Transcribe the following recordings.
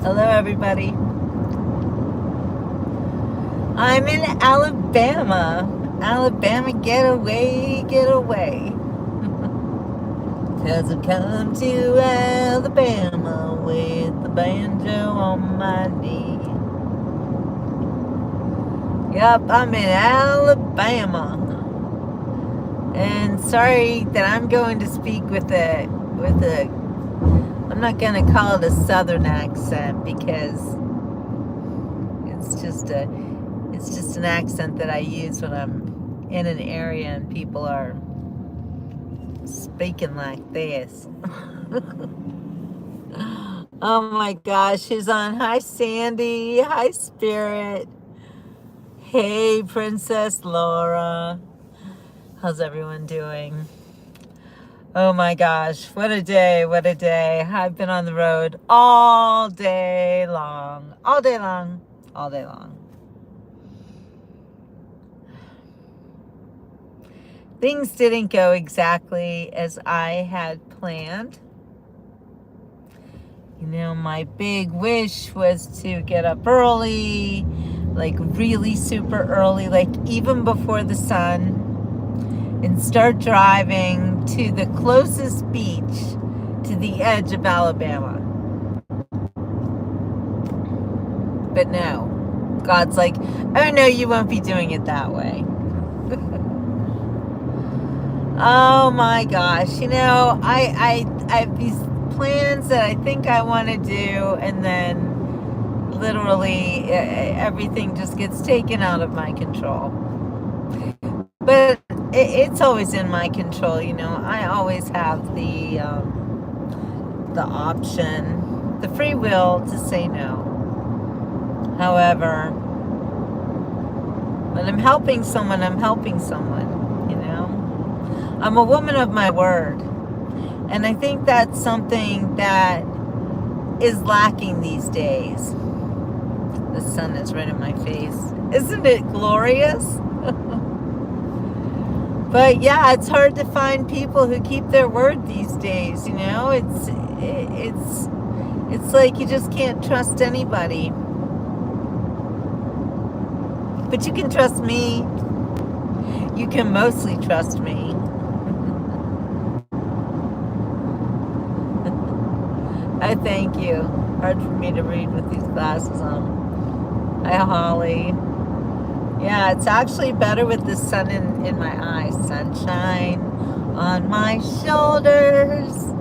Hello, everybody. I'm in Alabama. Alabama, get away, get away. 'Cause I've come to Alabama with the banjo on my knee. Yup, I'm in Alabama. And sorry that I'm going to speak with a I'm not gonna call it a southern accent because it's just a it's just an accent that I use when I'm in an area and people are speaking like this. Oh my gosh, who's on? Hi, Sandy. Hi, Spirit. Hey, Princess Laura. How's everyone doing? Oh my gosh, what a day, what a day. I've been on the road all day long, all day long, all day long. Things didn't go exactly as I had planned. You know, my big wish was to get up early, like really super early, like even before the sun, and start driving to the closest beach to the edge of Alabama. But no, God's like, oh no, you won't be doing it that way. Oh my gosh, you know, I have these plans that I think I want to do, and then literally everything just gets taken out of my control. But it's always in my control, you know. I always have the option, the free will to say no. However, when I'm helping someone, I'm helping someone, you know. I'm a woman of my word. And I think that's something that is lacking these days. The sun is right in my face. Isn't it glorious? But yeah, it's hard to find people who keep their word these days, you know? It's like you just can't trust anybody. But you can trust me. You can mostly trust me. I thank you. Hard for me to read with these glasses on. Hi, Holly. Yeah, it's actually better with the sun in my eyes. Sunshine on my shoulders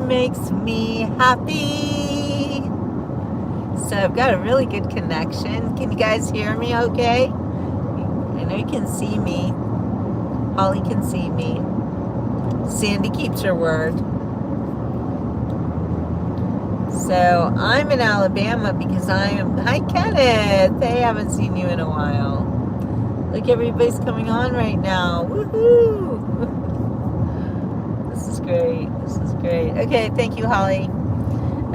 makes me happy. So I've got a really good connection. Can you guys hear me okay? I know you can see me. Holly can see me. Sandy keeps her word. So I'm in Alabama because I am... Hi, Kenneth. Hey, I haven't seen you in a while. Look, everybody's coming on right now. Woohoo! This is great. This is great. Okay, thank you, Holly.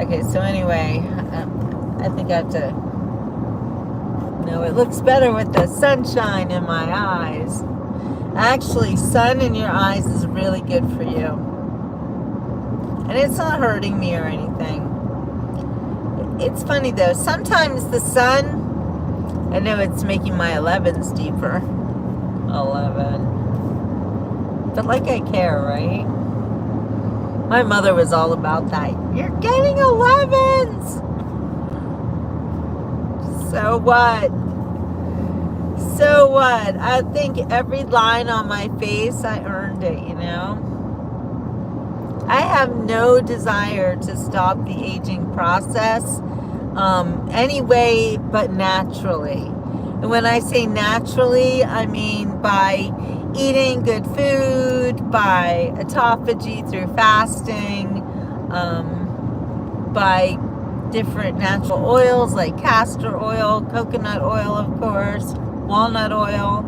Okay, so anyway, I think I have to... No, it looks better with the sunshine in my eyes. Actually, sun in your eyes is really good for you. And it's not hurting me or anything. It's funny though, sometimes the sun, I know it's making my 11s deeper. 11. But like I care, right? My mother was all about that. You're getting 11s! So what? So what? I think every line on my face, I earned it, you know? I have no desire to stop the aging process anyway, but naturally. And when I say naturally, I mean by eating good food, by autophagy through fasting, by different natural oils like castor oil, coconut oil, of course, walnut oil.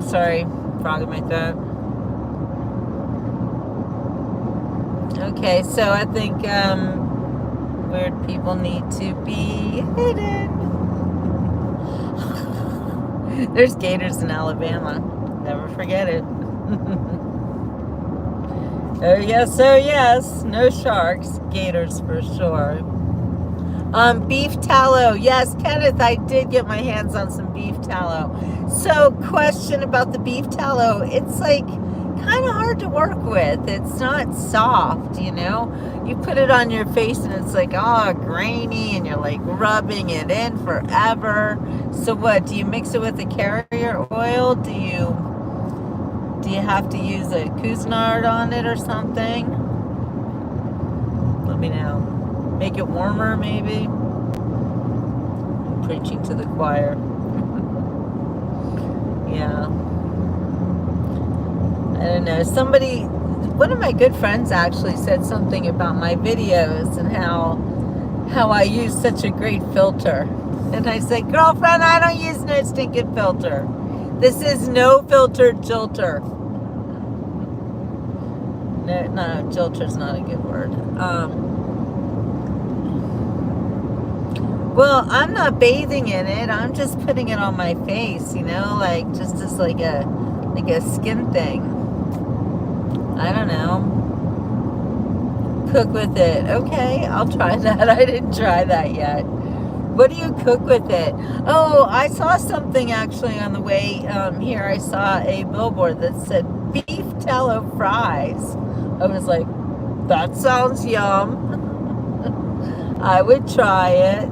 Sorry, frog in my throat. Okay, so I think weird people need to be hidden. There's gators in Alabama. Never forget it. Oh yes, no sharks, gators for sure. Beef tallow. Yes, Kenneth, I did get my hands on some beef tallow. So, question about the beef tallow. It's like kind of hard to work with. It's not soft, you know? You put it on your face and it's like, oh, grainy, and you're like rubbing it in forever. So, what? Do you mix it with a carrier oil? Do you have to use a Cuisinart on it or something? Let me know. Make it warmer, maybe? I'm preaching to the choir. Yeah. I don't know. One of my good friends actually said something about my videos and how I use such a great filter. And I said, girlfriend, I don't use no stinking filter. This is no filter jilter. No, jilter's not a good word. Well, I'm not bathing in it. I'm just putting it on my face, you know, like just as like a skin thing. I don't know. Cook with it. Okay, I'll try that. I didn't try that yet. What do you cook with it? Oh, I saw something actually on the way here. I saw a billboard that said beef tallow fries. I was like, that sounds yum. I would try it.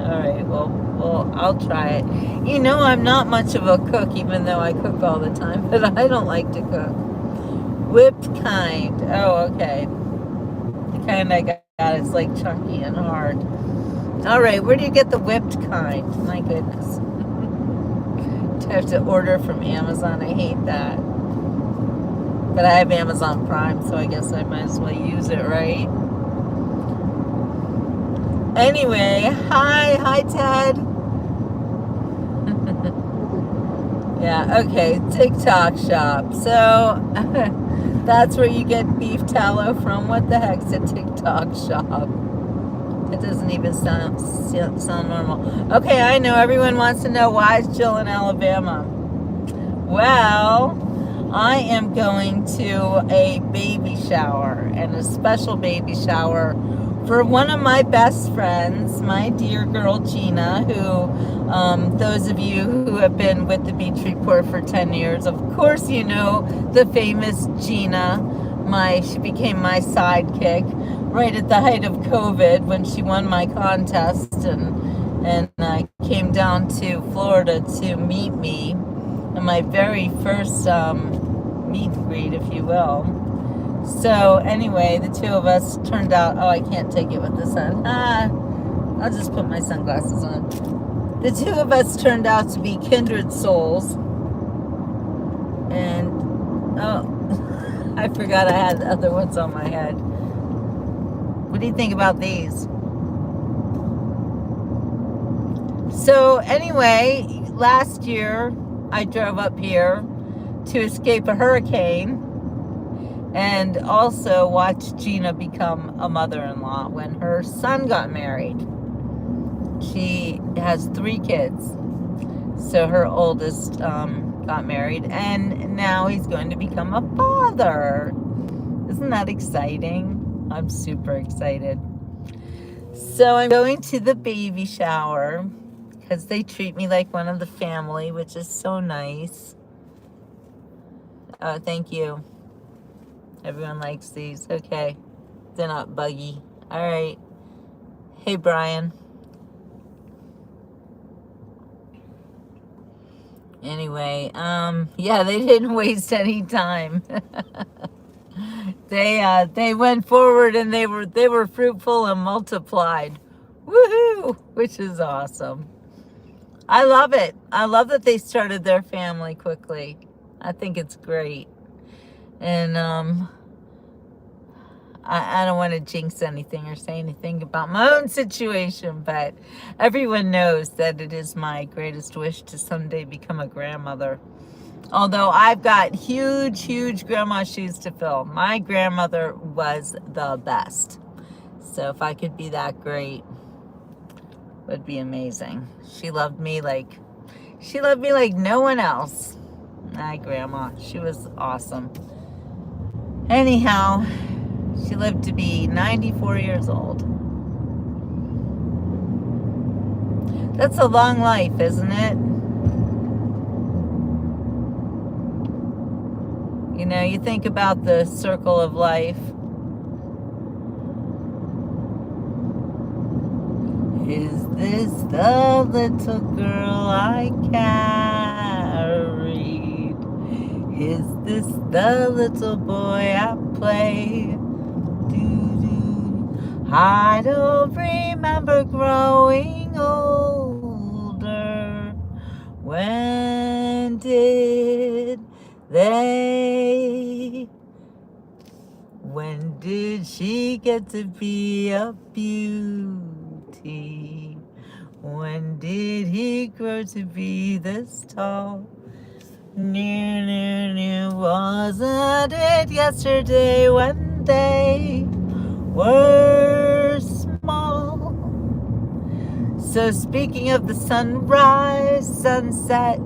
All right, well, I'll try it. You know, I'm not much of a cook, even though I cook all the time, but I don't like to cook. Whipped kind. Oh, okay. The kind I got is like chunky and hard. All right, where do you get the whipped kind? My goodness. Do I have to order from Amazon? I hate that. But I have Amazon Prime, so I guess I might as well use it, right? Anyway, hi Ted. Yeah, okay, TikTok shop. So that's where you get beef tallow from. What the heck's a TikTok shop? It doesn't even sound normal. Okay, I know everyone wants to know, why is Jill in Alabama? Well, I am going to a baby shower, and a special baby shower for one of my best friends, my dear girl Gina, who those of you who have been with the Beach Report for 10 years, of course you know the famous Gina. She became my sidekick right at the height of COVID when she won my contest, and I came down to Florida to meet me in my very first meet and greet, if you will. So anyway, the two of us turned out, oh, I can't take it with the sun. I'll just put my sunglasses on. The two of us turned out to be kindred souls. And, oh, I forgot I had other ones on my head. What do you think about these? So anyway, last year I drove up here to escape a hurricane and also watch Gina become a mother-in-law when her son got married. She has 3 kids. So her oldest got married, and now he's going to become a father. Isn't that exciting? I'm super excited. So I'm going to the baby shower because they treat me like one of the family, which is so nice. Oh, thank you. Everyone likes these. Okay. They're not buggy. All right. Hey, Brian. Anyway, yeah, they didn't waste any time. They went forward, and they were fruitful and multiplied. Woohoo! Which is awesome. I love it. I love that they started their family quickly. I think it's great. And I don't want to jinx anything or say anything about my own situation, but everyone knows that it is my greatest wish to someday become a grandmother. Although I've got huge, huge grandma shoes to fill. My grandmother was the best. So if I could be that great, it would be amazing. She loved me like no one else. My grandma, she was awesome. Anyhow, she lived to be 94 years old. That's a long life, isn't it? You know, you think about the circle of life. Is this the little girl I carried? Is this the little boy I played? I don't remember growing older. When did they? When did she get to be a beauty? When did he grow to be this tall? Wasn't it yesterday when they were small? So speaking of the sunrise, sunset,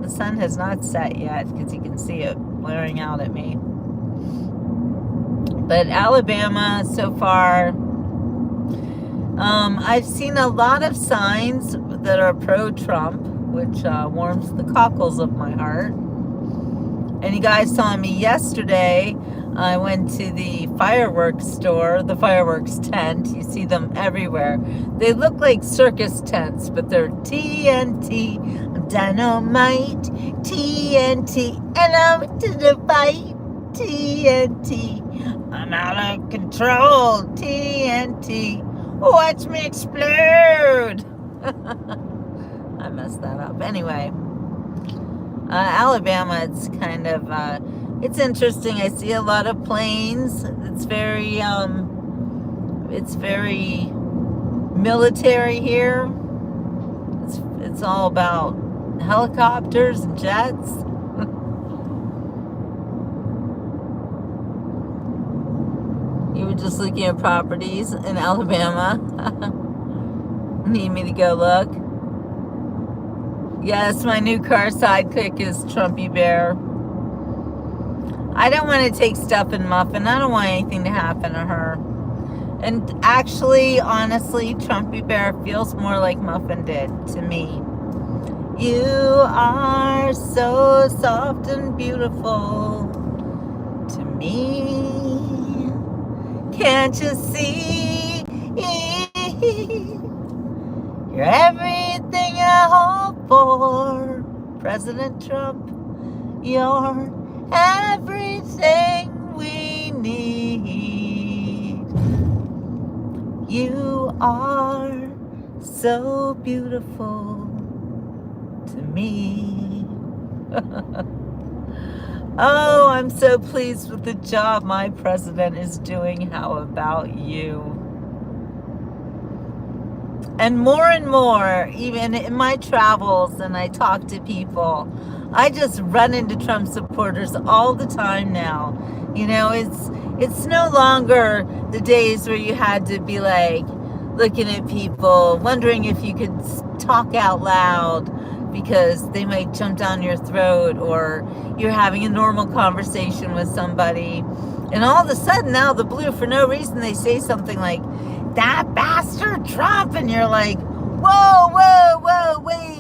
the sun has not set yet because you can see it blaring out at me. But Alabama so far, I've seen a lot of signs that are pro-Trump, which warms the cockles of my heart. And you guys saw me yesterday. I went to the fireworks store, the fireworks tent. You see them everywhere. They look like circus tents, but they're TNT, dynamite, TNT, and I'm to the fight, TNT. I'm out of control, TNT. Watch me explode. I messed that up. Anyway. Alabama, it's kind of, it's interesting. I see a lot of planes. It's very military here. It's all about helicopters and jets. You were just looking at properties in Alabama. Need me to go look? Yes, my new car sidekick is Trumpy Bear. I don't want to take stuff in Muffin. I don't want anything to happen to her. And actually, honestly, Trumpy Bear feels more like Muffin did to me. You are so soft and beautiful to me. Can't you see? You're everything I hope for, President Trump. You're everything we need. You are so beautiful to me. Oh, I'm so pleased with the job my president is doing. How about you? And more, even in my travels, and I talk to people, I just run into Trump supporters all the time now. You know, it's no longer the days where you had to be like looking at people, wondering if you could talk out loud because they might jump down your throat, or you're having a normal conversation with somebody, and all of a sudden, out of the blue, for no reason, they say something like, "That bastard Trump," and you're like, whoa,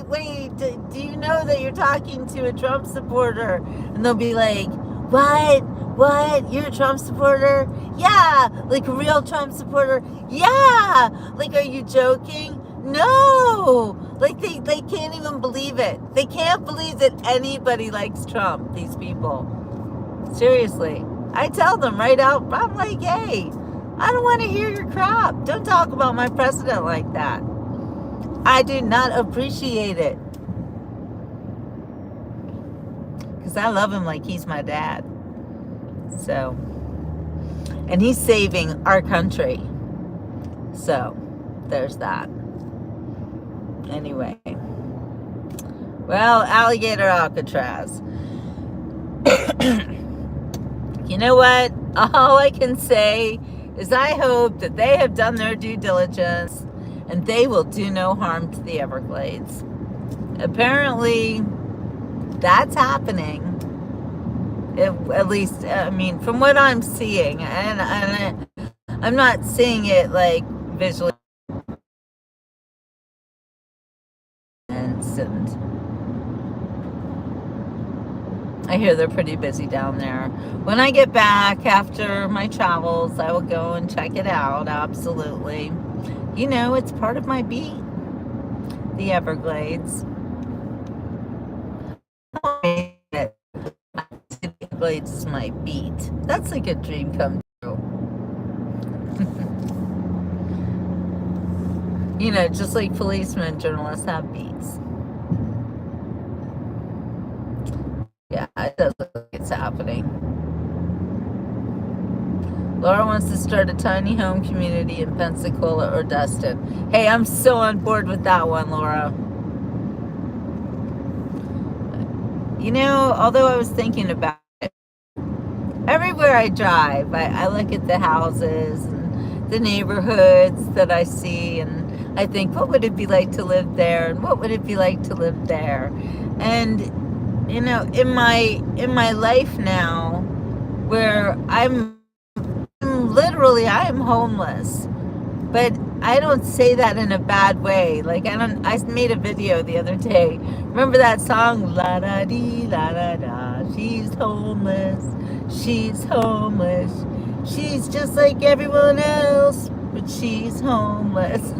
wait, do you know that you're talking to a Trump supporter? And they'll be like, what, you're a Trump supporter? Yeah, like a real Trump supporter? Yeah, like, are you joking? No, like they can't even believe it. They can't believe that anybody likes Trump, these people. Seriously, I tell them right out, I'm like, hey, I don't want to hear your crap. Don't talk about my president like that. I do not appreciate it. Because I love him like he's my dad. So, and he's saving our country. So, there's that. Anyway. Well, alligator Alcatraz. You know what? All I can say is I hope that they have done their due diligence and they will do no harm to the Everglades. Apparently, that's happening. At least, I mean, from what I'm seeing, I'm not seeing it like visually, and I hear they're pretty busy down there. When I get back after my travels, I will go and check it out. Absolutely. You know, it's part of my beat, the Everglades. The Everglades is my beat. That's like a dream come true. You know, just like policemen, journalists have beats. Yeah, it does look like it's happening. Laura wants to start a tiny home community in Pensacola or Destin. Hey, I'm so on board with that one, Laura. You know, although I was thinking about it, everywhere I drive, I look at the houses and the neighborhoods that I see, and I think, what would it be like to live there, and what would it be like to live there? And you know, in my life now, where I'm literally, I am homeless, but I don't say that in a bad way. Like, I made a video the other day. Remember that song, la da dee la da da, she's homeless, she's homeless, she's just like everyone else, but she's homeless.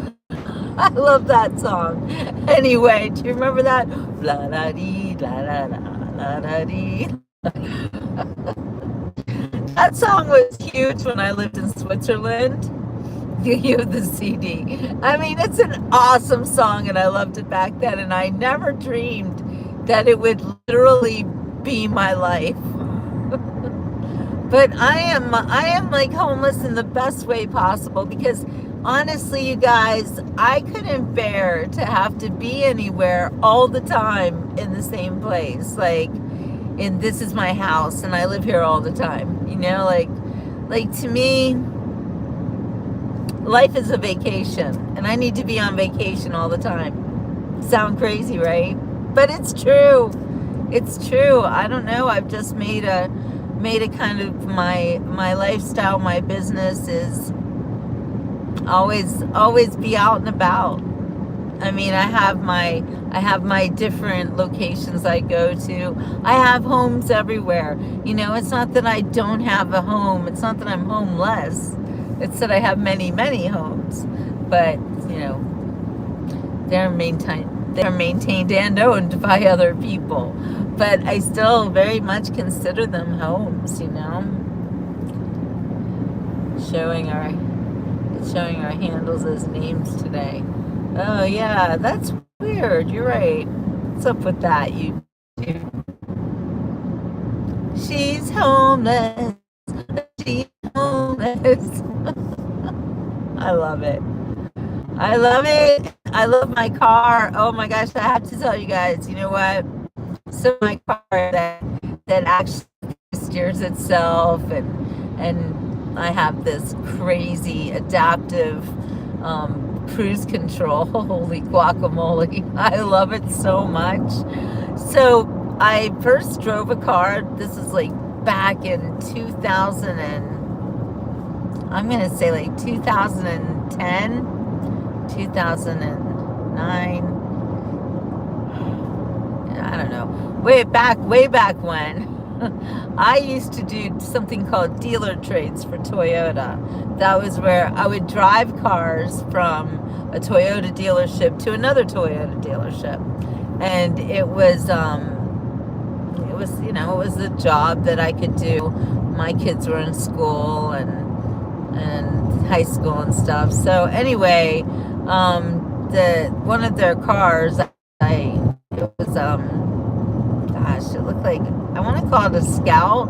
I love that song. Anyway, do you remember that? La da dee la da da la da dee. That song was huge when I lived in Switzerland. You have the CD. I mean, it's an awesome song, and I loved it back then. And I never dreamed that it would literally be my life. But I am like homeless in the best way possible, because honestly, you guys, I couldn't bear to have to be anywhere all the time in the same place. Like, and this is my house, and I live here all the time. You know, like to me, life is a vacation, and I need to be on vacation all the time. Sound crazy, right? But it's true. It's true. I don't know. I've just made a kind of my lifestyle, my business is always be out and about. I mean, I have my different locations I go to. I have homes everywhere. You know, it's not that I don't have a home. It's not that I'm homeless. It's that I have many, many homes. But, you know, they're maintained and owned by other people. But I still very much consider them homes, you know. Showing our handles as names today. Oh yeah, that's weird. You're right. What's up with that, you two? She's homeless. She's homeless. I love it. I love it. I love my car. Oh my gosh, I have to tell you guys, you know what? So my car that actually steers itself, and I have this crazy adaptive cruise control. Holy guacamole. I love it so much. So I first drove a car, this is like back in 2000 and I'm going to say like 2010, 2009. I don't know. Way back when. I used to do something called dealer trades for Toyota. That was where I would drive cars from a Toyota dealership to another Toyota dealership. And it was you know, it was a job that I could do. My kids were in school and high school and stuff. So anyway, one of their cars, it was gosh, it looked like, I want to call it a Scout.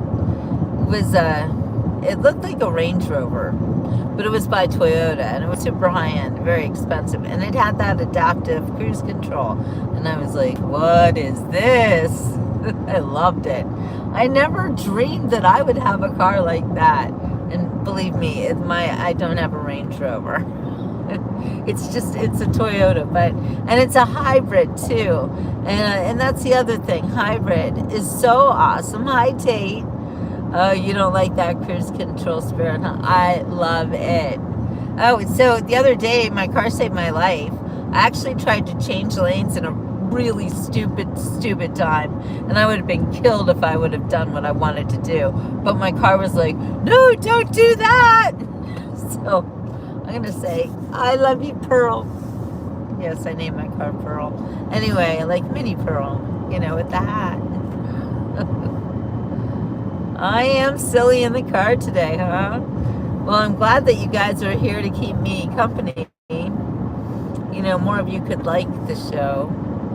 It looked like a Range Rover, but it was by Toyota, and it was super high-end, very expensive, and it had that adaptive cruise control, and I was like, what is this? I loved it. I never dreamed that I would have a car like that, and believe me, I don't have a Range Rover. It's a Toyota, and it's a hybrid too, and that's the other thing. Hybrid is so awesome. Hi, Tate. Oh, you don't like that cruise control spirit, huh? I love it. Oh, so the other day, my car saved my life. I actually tried to change lanes in a really stupid time, and I would have been killed if I would have done what I wanted to do. But my car was like, no, don't do that. So I'm going to say, I love you, Pearl. Yes, I named my car Pearl. Anyway, like Mini Pearl, with the hat. I am silly in the car today, huh? Well, I'm glad that you guys are here to keep me company. More of you could like the show.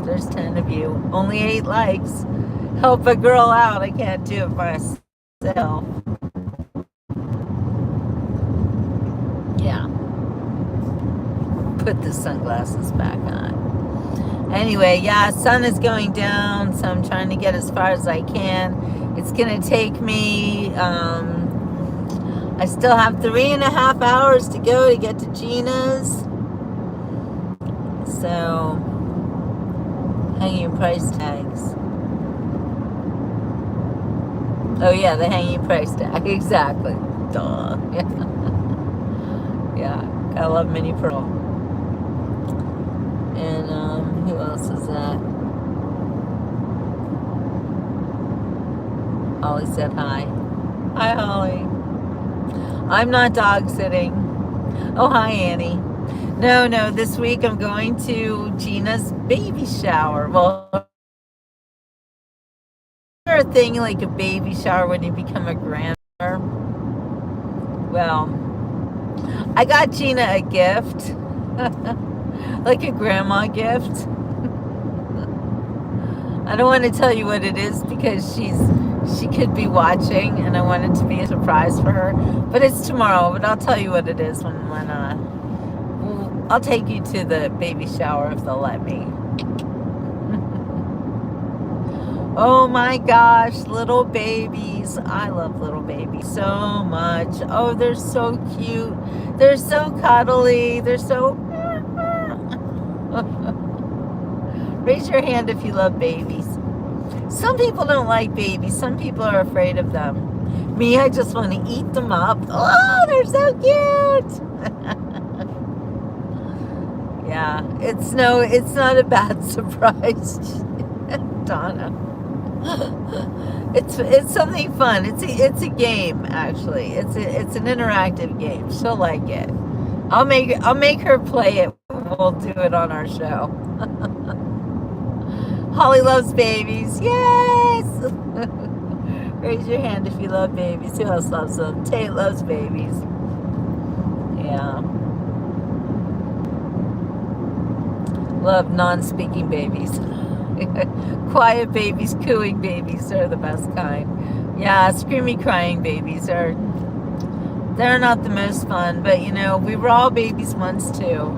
There's 10 of you. Only 8 likes. Help a girl out. I can't do it myself. Yeah. Put the sunglasses back on. Anyway, yeah, sun is going down, so I'm trying to get as far as I can. It's going to take me, I still have 3.5 hours to go to get to Gina's. So, hanging price tags. Oh yeah, the hanging price tag, exactly. Duh. Yeah. Yeah, I love Mini Pearl. And, who else is that? Holly said hi. Hi, Holly. I'm not dog sitting. Oh, hi, Annie. No, this week I'm going to Gina's baby shower. Well, a thing like a baby shower when you become a grandmother. Well, I got Gina a gift. Like a grandma gift. I don't want to tell you what it is because she could be watching, and I want it to be a surprise for her. But it's tomorrow. But I'll tell you what it is when I'll take you to the baby shower if they'll let me. Oh my gosh, little babies! I love little babies so much. Oh, they're so cute. They're so cuddly. They're so. Raise your hand if you love babies. Some people don't like babies. Some people are afraid of them. Me, I just want to eat them up. Oh, they're so cute. Yeah, it's not a bad surprise, Donna. It's something fun. It's a game, actually. It's an interactive game. She'll like it. I'll make her play it. We'll do it on our show. Holly loves babies. Yes. Raise your hand if you love babies. Who else loves them? Tate loves babies. Yeah. Love non-speaking babies. Quiet babies, cooing babies are the best kind. Yeah, screamy crying babies they're not the most fun, but we were all babies once too.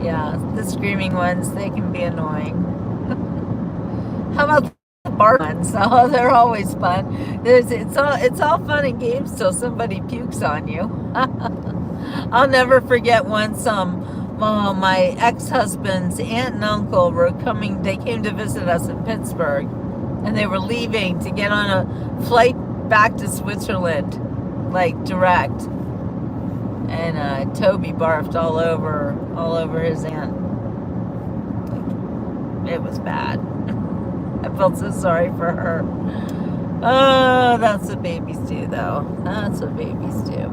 Yeah, the screaming ones, they can be annoying. How about the bark ones? Oh, they're always fun. It's all fun and games till somebody pukes on you. I'll never forget once my ex-husband's aunt and uncle they came to visit us in Pittsburgh, and they were leaving to get on a flight back to Switzerland, like direct. And Toby barfed all over his aunt. It was bad. I felt so sorry for her. Oh, that's what babies do, though. That's what babies do.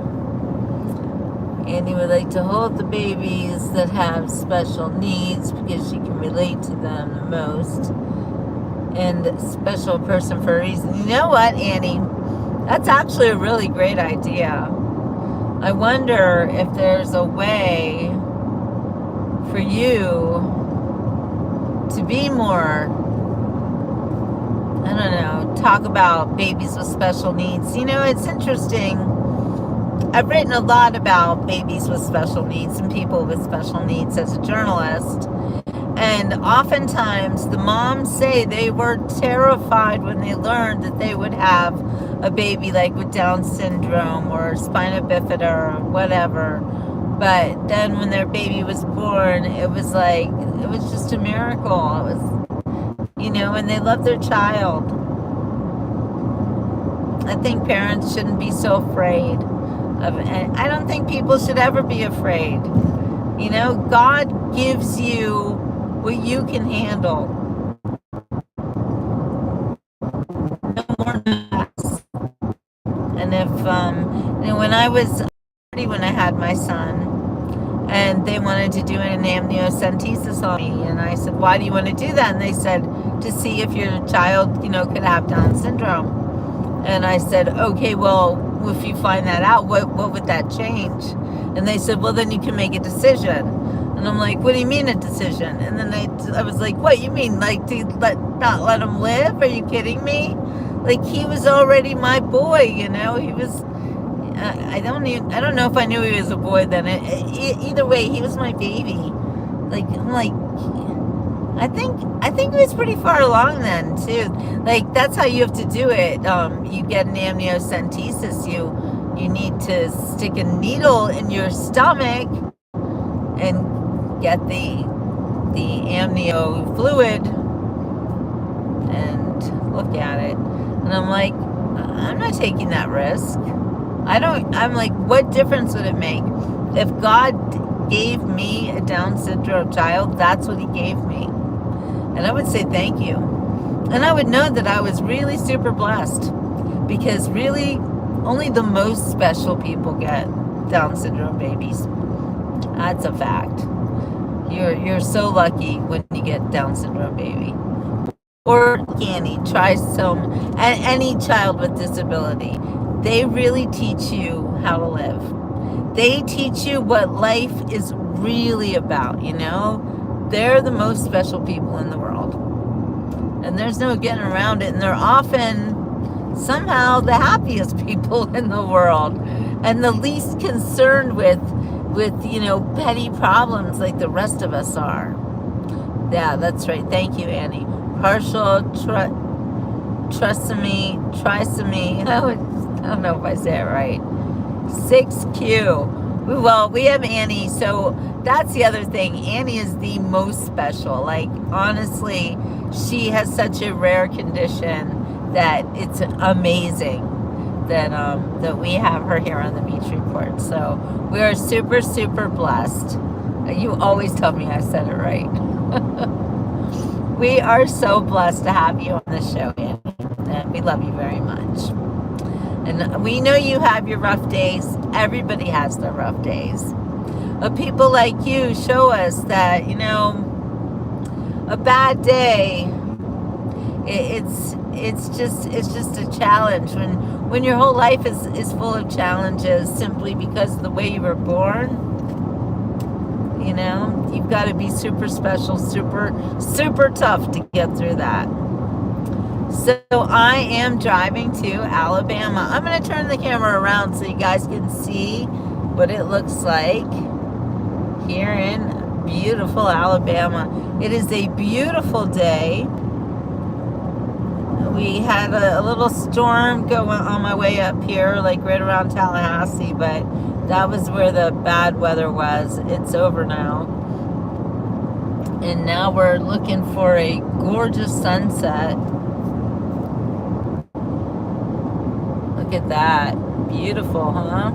Annie would like to hold the babies that have special needs because she can relate to them the most. And special person for a reason. You know what, Annie? That's actually a really great idea. I wonder if there's a way for you to be more, I don't know, talk about babies with special needs. It's interesting. I've written a lot about babies with special needs and people with special needs as a journalist. And oftentimes the moms say they were terrified when they learned that they would have a baby like with Down syndrome or spina bifida or whatever. But then when their baby was born, it was just a miracle. It was, and they loved their child. I think parents shouldn't be so afraid of it. And I don't think people should ever be afraid. You know, God gives you what you can handle. No more than less. And if, when I was, when I had my son, and they wanted to do an amniocentesis on me, and I said, why do you want to do that? And they said, to see if your child, could have Down syndrome. And I said, okay, well, if you find that out, what would that change? And they said, well, then you can make a decision. And I'm like, what do you mean a decision? And then I was like, what, you mean like to not let him live? Are you kidding me? Like, he was already my boy, he was, I don't know if I knew he was a boy then. Either way, he was my baby. Like, I'm like, I think he was pretty far along then too. Like, that's how you have to do it. You get an amniocentesis. You need to stick a needle in your stomach and get the amnio fluid and look at it. And I'm like, I'm not taking that risk. I'm like, what difference would it make? If God gave me a Down syndrome child, that's what he gave me. And I would say thank you. And I would know that I was really super blessed, because really only the most special people get Down syndrome babies. That's a fact. You're so lucky when you get Down syndrome baby. Or Annie, any child with disability. They really teach you how to live. They teach you what life is really about, They're the most special people in the world. And there's no getting around it. And they're often somehow the happiest people in the world, and the least concerned with petty problems like the rest of us are. Yeah, that's right. Thank you, Annie. Partial trisomy. I don't know if I say it right. 6Q. Well, we have Annie, so that's the other thing. Annie is the most special. Like, honestly, she has such a rare condition that it's amazing that we have her here on the Beach Report. So we are super, super blessed. You always tell me I said it right. We are so blessed to have you on the show, Annie, and we love you very much. And we know you have your rough days. Everybody has their rough days. But people like you show us that, a bad day, it's just a challenge. When your whole life is full of challenges simply because of the way you were born, you've got to be super special, super, super tough to get through that. So I am driving to Alabama. I'm going to turn the camera around so you guys can see what it looks like here in beautiful Alabama. It is a beautiful day. We had a little storm going on my way up here, like right around Tallahassee, but that was where the bad weather was. It's over now. And now we're looking for a gorgeous sunset. Look at that. Beautiful, huh?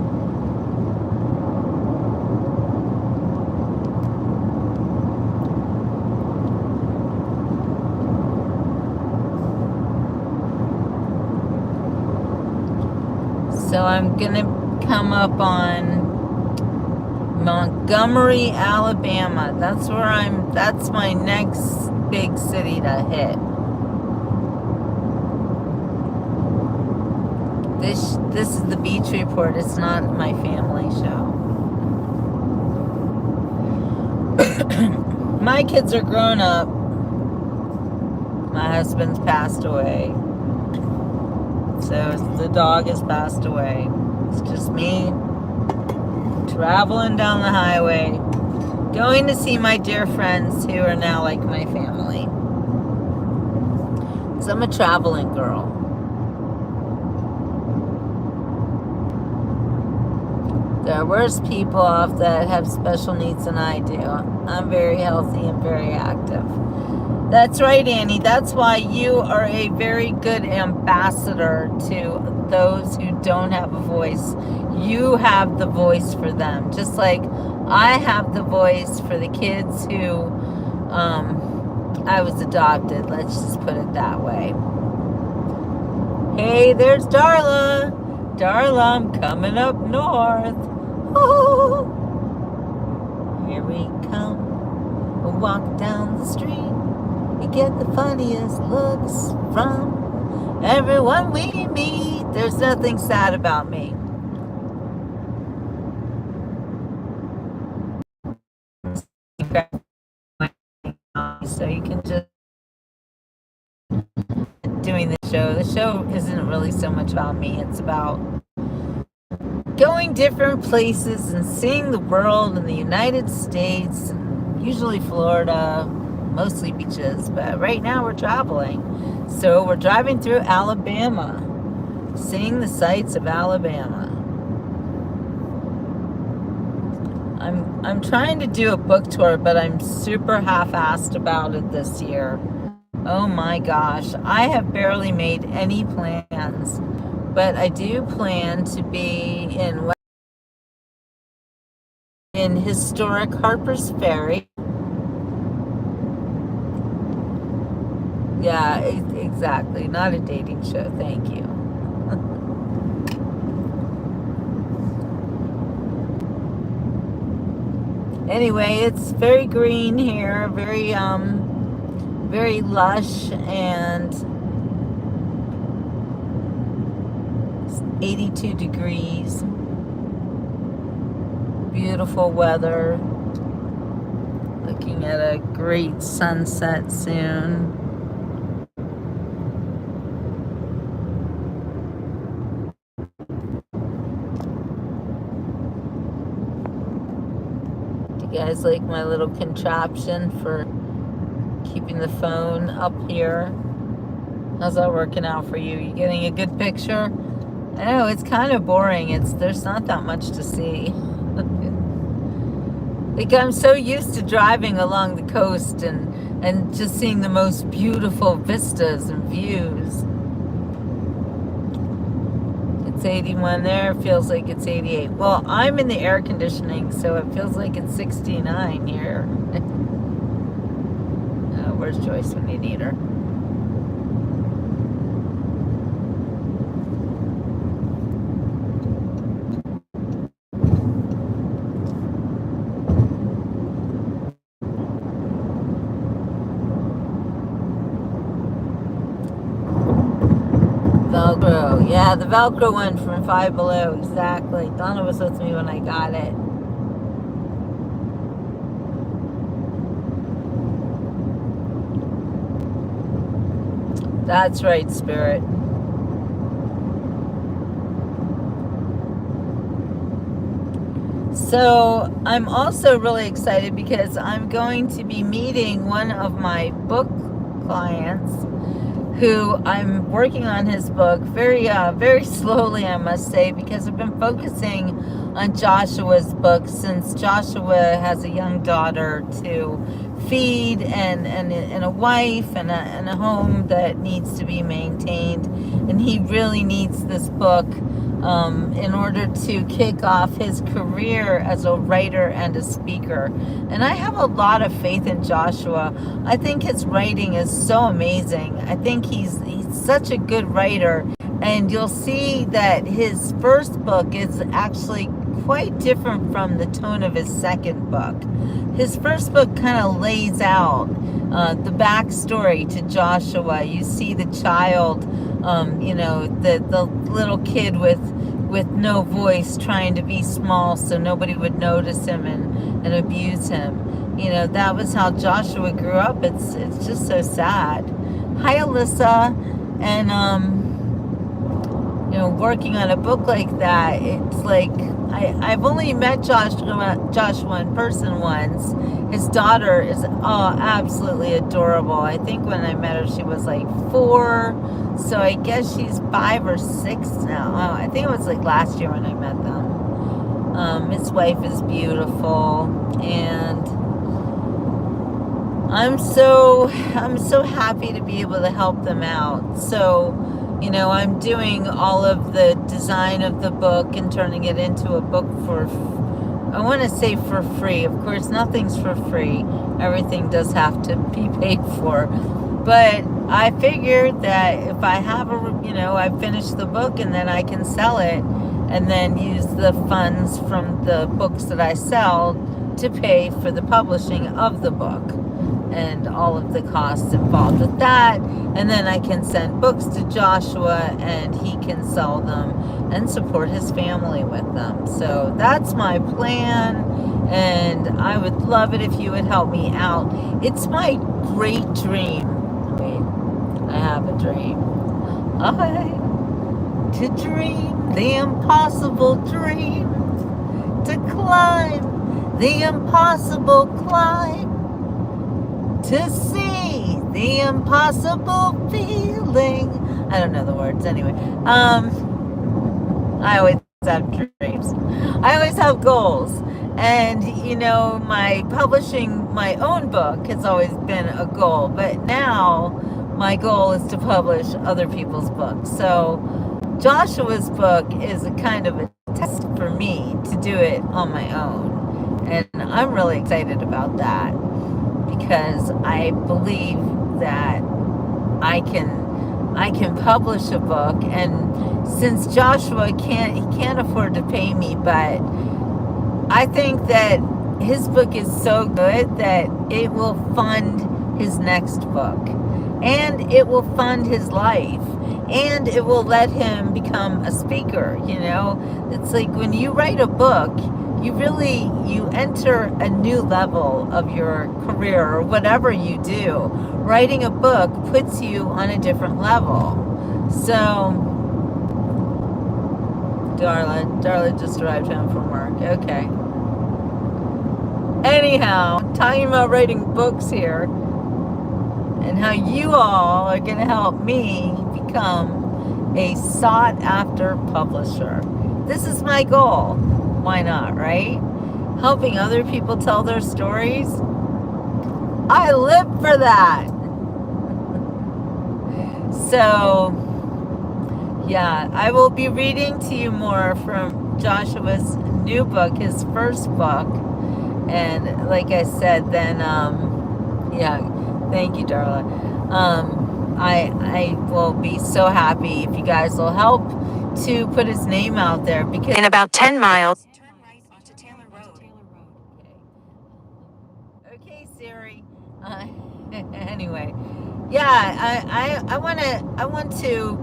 So I'm going to come up on Montgomery, Alabama. That's my next big city to hit. This is the Beach Report. It's not my family show. My kids are grown up. My husband's passed away. So the dog has passed away. It's just me traveling down the highway, going to see my dear friends who are now like my family. So I'm a traveling girl. There are worse people off that have special needs than I do. I'm very healthy and very active. That's right, Annie. That's why you are a very good ambassador to those who don't have a voice. You have the voice for them, just like I have the voice for the kids who I was adopted. Let's just put it that way. Hey, there's Darla. Darla, I'm coming up north. Oh, here we come. We'll walk down the street. We get the funniest looks from everyone we meet. There's nothing sad about me. So you can just doing the show. The show isn't really so much about me. It's about going different places and seeing the world in the United States, usually Florida, mostly beaches, but right now we're traveling. So we're driving through Alabama, seeing the sights of Alabama. I'm trying to do a book tour, but I'm super half-assed about it this year. Oh my gosh, I have barely made any plans, but I do plan to be in historic Harper's Ferry. Yeah, exactly. Not a dating show. Thank you. Anyway, it's very green here, very lush, and it's 82 degrees. Beautiful weather. Looking at a great sunset soon. You guys like my little contraption for keeping the phone up here? How's that working out for you? You getting a good picture? I know it's kind of boring. There's not that much to see. Like, I'm so used to driving along the coast and just seeing the most beautiful vistas and views. It's 81 there, feels like it's 88. Well, I'm in the air conditioning, so it feels like it's 69 here. Where's Joyce when you need her? Velcro. Yeah, the Velcro one from Five Below. Exactly. Donna was with me when I got it. That's right, Spirit. So I'm also really excited because I'm going to be meeting one of my book clients who I'm working on his book very slowly, I must say, because I've been focusing on Joshua's book since Joshua has a young daughter to feed and a wife and a home that needs to be maintained, and he really needs this book in order to kick off his career as a writer and a speaker. And I have a lot of faith in Joshua. I think his writing is so amazing. I think he's such a good writer, and you'll see that his first book is actually quite different from the tone of his second book. His first book kind of lays out the backstory to Joshua. You see the child, the little kid with no voice trying to be small so nobody would notice him and abuse him. You know, that was how Joshua grew up. It's just so sad. Hi, Alyssa. And working on a book like that, it's like I've only met Joshua in person once. His daughter is absolutely adorable. I think when I met her, she was like 4, so I guess she's 5 or 6 now. Oh, I think it was like last year when I met them. His wife is beautiful, and I'm so happy to be able to help them out. So I'm doing all of the design of the book and turning it into a book for, I want to say for free. Of course, nothing's for free. Everything does have to be paid for. But I figured that if I have I finish the book and then I can sell it and then use the funds from the books that I sell to pay for the publishing of the book and all of the costs involved with that. And then I can send books to Joshua and he can sell them and support his family with them. So that's my plan, and I would love it if you would help me out. It's my great dream. Wait, I have a dream. To dream the impossible dream, to climb the impossible climb, to see the impossible feeling. I don't know the words anyway. I always have dreams. I always have goals. And, my publishing my own book has always been a goal. But now my goal is to publish other people's books. So Joshua's book is a kind of a test for me to do it on my own. And I'm really excited about that, because I believe that I can publish a book. And since Joshua can't afford to pay me, but I think that his book is so good that it will fund his next book, and it will fund his life, and it will let him become a speaker. It's like when you write a book, you enter a new level of your career or whatever you do. Writing a book puts you on a different level. So Darla just arrived home from work. Okay. Anyhow, talking about writing books here and how you all are going to help me become a sought-after publisher. This is my goal. Why not, right? Helping other people tell their stories. I live for that. So, yeah, I will be reading to you more from Joshua's new book, his first book. And like I said, then, thank you, Darla. I will be so happy if you guys will help to put his name out there, because In about 10 miles, turn right onto Taylor Road. Okay, Siri. Anyway, yeah, I want to,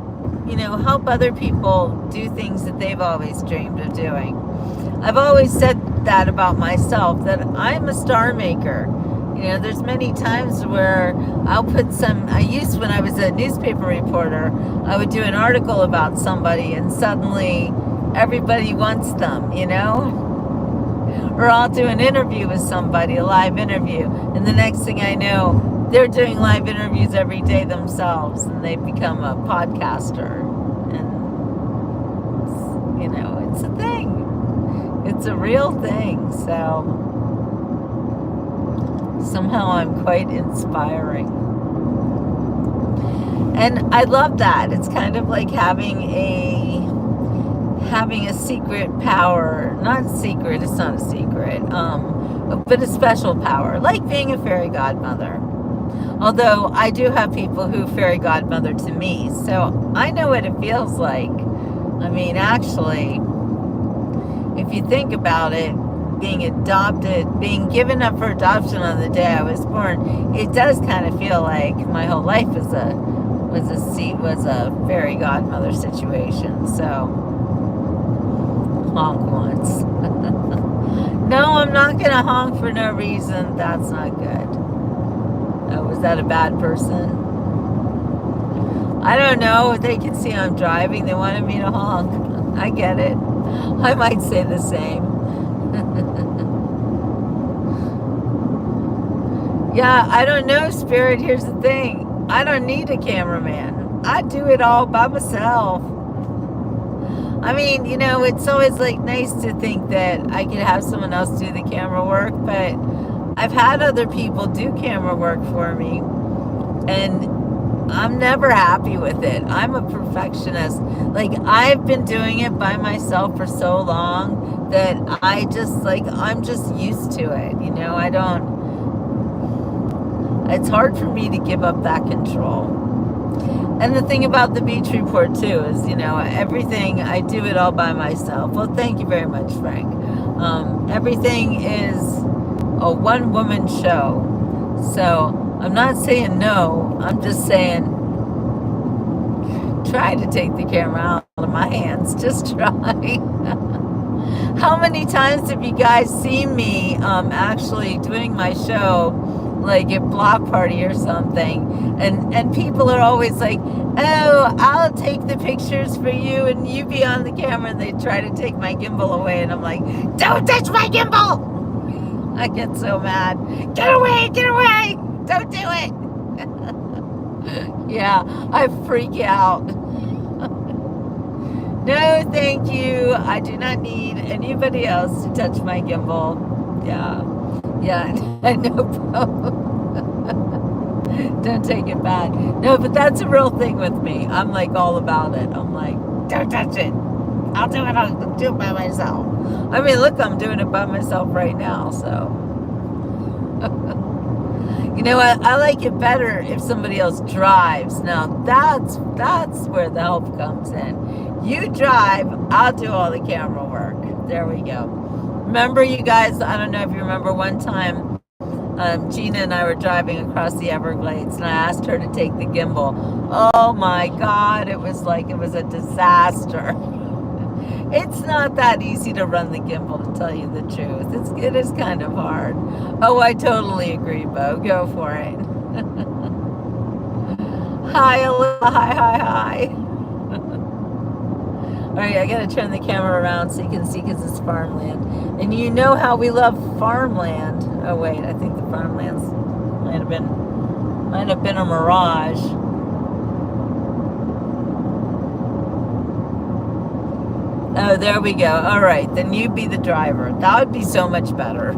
help other people do things that they've always dreamed of doing. I've always said that about myself, that I'm a star maker. There's many times where when I was a newspaper reporter, I would do an article about somebody and suddenly everybody wants them, Or I'll do an interview with somebody, a live interview, and the next thing I know, they're doing live interviews every day themselves, and they become a podcaster. And, it's a thing. It's a real thing. So somehow I'm quite inspiring. And I love that. It's kind of like having a secret power. Not secret, it's not a secret. But a special power, like being a fairy godmother. Although I do have people who fairy godmother to me, so I know what it feels like. I mean, actually, if you think about it, being adopted, being given up for adoption on the day I was born, it does kind of feel like my whole life was a fairy godmother situation. So, honk once. No, I'm not going to honk for no reason. That's not good. Oh, was that a bad person? I don't know. They can see I'm driving. They wanted me to honk. I get it. I might say the same. Yeah, I don't know, Spirit. Here's the thing. I don't need a cameraman. I do it all by myself. I mean, it's always like nice to think that I could have someone else do the camera work, but I've had other people do camera work for me, and I'm never happy with it. I'm a perfectionist. Like, I've been doing it by myself for so long that I'm just used to it. I don't, it's hard for me to give up that control. And the thing about the beach report too is, everything, I do it all by myself. Well, thank you very much, Frank. Everything is a one-woman show. So I'm not saying no, I'm just saying try to take the camera out of my hands. Just try. How many times have you guys seen me actually doing my show, like at Block Party or something, and people are always like, oh, I'll take the pictures for you and you be on the camera, and they try to take my gimbal away, and I'm like, don't touch my gimbal. I get so mad. Get away, don't do it. Yeah, I freak out. No, thank you. I do not need anybody else to touch my gimbal. Yeah, I know. Don't take it bad. No, but that's a real thing with me. I'm like all about it. I'm like, don't touch it. I'll do it by myself. I mean, look, I'm doing it by myself right now, so. I like it better if somebody else drives. Now, that's where the help comes in. You drive, I'll do all the camera work. There we go. Remember, you guys, I don't know if you remember one time, Gina and I were driving across the Everglades, and I asked her to take the gimbal. Oh my God, it was a disaster. It's not that easy to run the gimbal, to tell you the truth. It is kind of hard. Oh, I totally agree, Bo. Go for it. Hi, Alyssa. Hi. All right, I gotta turn the camera around so you can see, because it's farmland. And you know how we love farmland. Oh wait, I think the farmlands might have been a mirage. Oh, there we go. All right, then you be the driver. That would be so much better.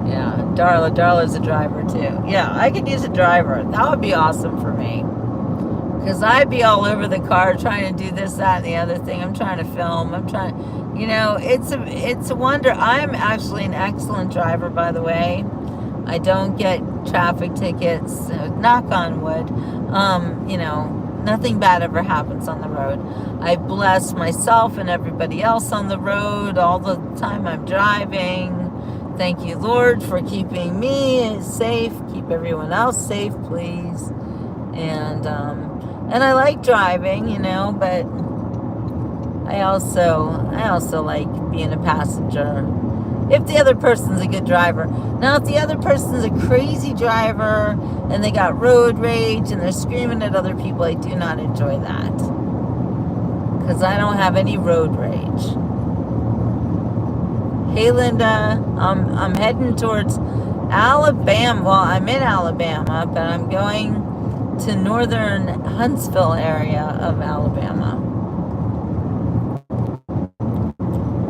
Yeah, Darla's a driver too. Yeah, I could use a driver. That would be awesome for me. Because I'd be all over the car trying to do this, that, and the other thing. I'm trying to film. It's a wonder. I'm actually an excellent driver, by the way. I don't get traffic tickets, knock on wood. Nothing bad ever happens on the road. I bless myself and everybody else on the road all the time I'm driving. Thank you, Lord, for keeping me safe. Keep everyone else safe, please. And I like driving, but I also like being a passenger. If the other person's a good driver. Now, if the other person's a crazy driver and they got road rage and they're screaming at other people, I do not enjoy that. Because I don't have any road rage. Hey, Linda, I'm heading towards Alabama. Well, I'm in Alabama, but I'm going to northern Huntsville area of Alabama.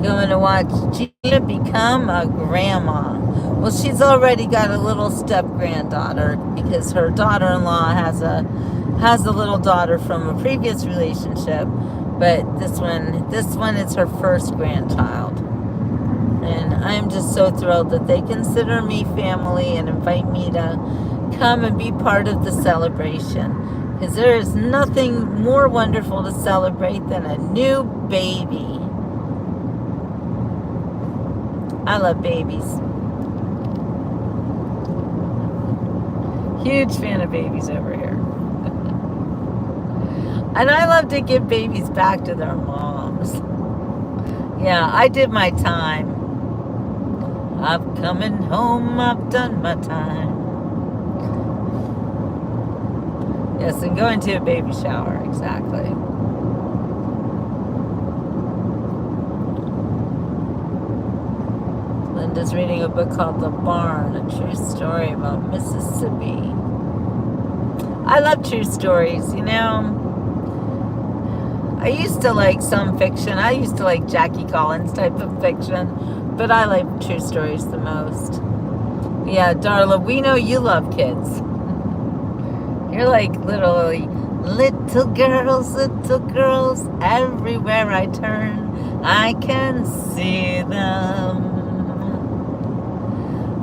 Going to watch Gina become a grandma. Well, she's already got a little step granddaughter, because her daughter-in-law has a little daughter from a previous relationship, but this one is her first grandchild. And I'm just so thrilled that they consider me family and invite me to come and be part of the celebration. Because there is nothing more wonderful to celebrate than a new baby. I love babies. Huge fan of babies over here. And I love to give babies back to their moms. Yeah, I did my time. I'm coming home, I've done my time. Yes, and going to a baby shower, exactly. Linda's reading a book called The Barn, a true story about Mississippi. I love true stories, I used to like some fiction. I used to like Jackie Collins type of fiction, but I like true stories the most. Yeah, Darla, we know you love kids. You're like literally little girls, everywhere I turn, I can see them.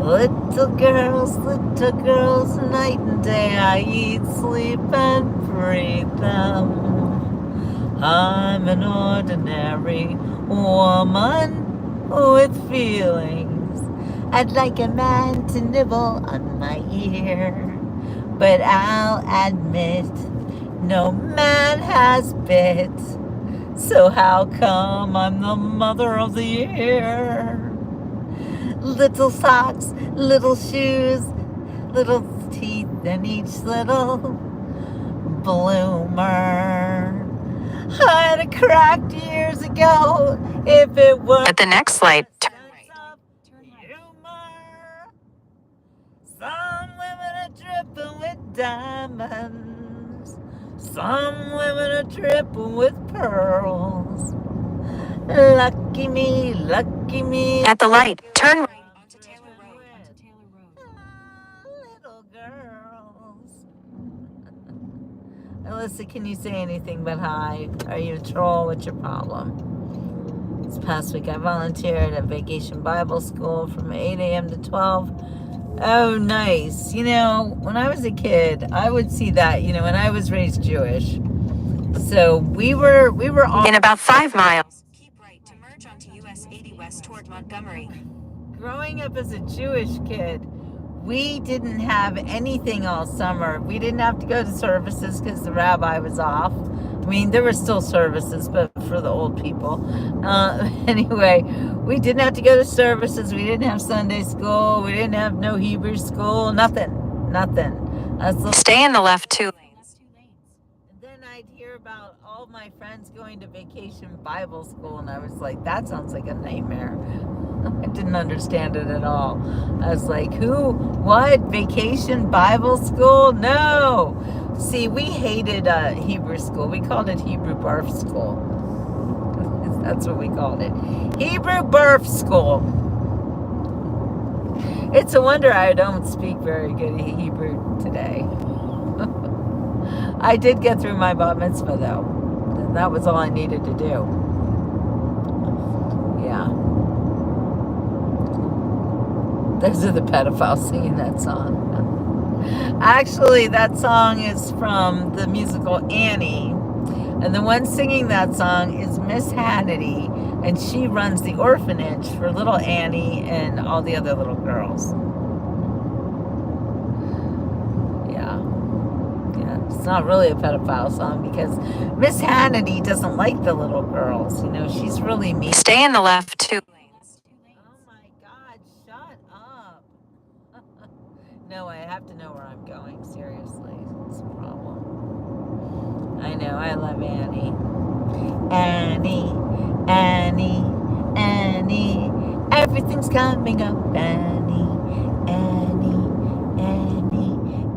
Little girls, night and day, I eat, sleep, and breathe them. I'm an ordinary woman with feelings. I'd like a man to nibble on my ear, but I'll admit, no man has bit. So how come I'm the mother of the year? Little socks, little shoes, little teeth in each little bloomer. I had a cracked years ago. If it were At the next light, turn right. humor. Some women are dripping with diamonds. Some women are dripping with pearls. Lucky me. At the light, turn right onto Taylor Road. Little girls. Alyssa, can you say anything but hi? Are you a troll? What's your problem? This past week I volunteered at Vacation Bible School from 8 a.m. to 12. Oh, nice. You know, when I was a kid, I would see that, you know, when I was raised Jewish. So we were all In about 5 miles, keep right to merge onto US 80 West toward Montgomery. growing up as a Jewish kid. We didn't have anything all summer. We didn't have to go to services because the rabbi was off. I mean, there were still services, but for the old people. Anyway, we didn't have to go to services. We didn't have Sunday school. We didn't have no Hebrew school. Nothing. Stay in the left 2 lanes. And then I'd hear about all my friends going to Vacation Bible School, and I was like, that sounds like a nightmare. I didn't understand it at all. I was like, who? What? Vacation Bible School? No. See, we hated Hebrew school. We called it Hebrew Birth School. That's what we called it. Hebrew Birth School. It's a wonder I don't speak very good Hebrew today. I did get through my bar mitzvah, though. And that was all I needed to do. Yeah. Those are the pedophiles singing that song. Actually, that song is from the musical Annie. And the one singing that song is Miss Hannity. And she runs the orphanage for little Annie and all the other little girls. Yeah. It's not really a pedophile song because Miss Hannity doesn't like the little girls. You know, she's really mean. Stay in the left 2 lanes. Oh my God, shut up. No, I have to know where I'm going. Seriously, it's a problem. I know, I love Annie. Annie. Everything's coming up, Annie.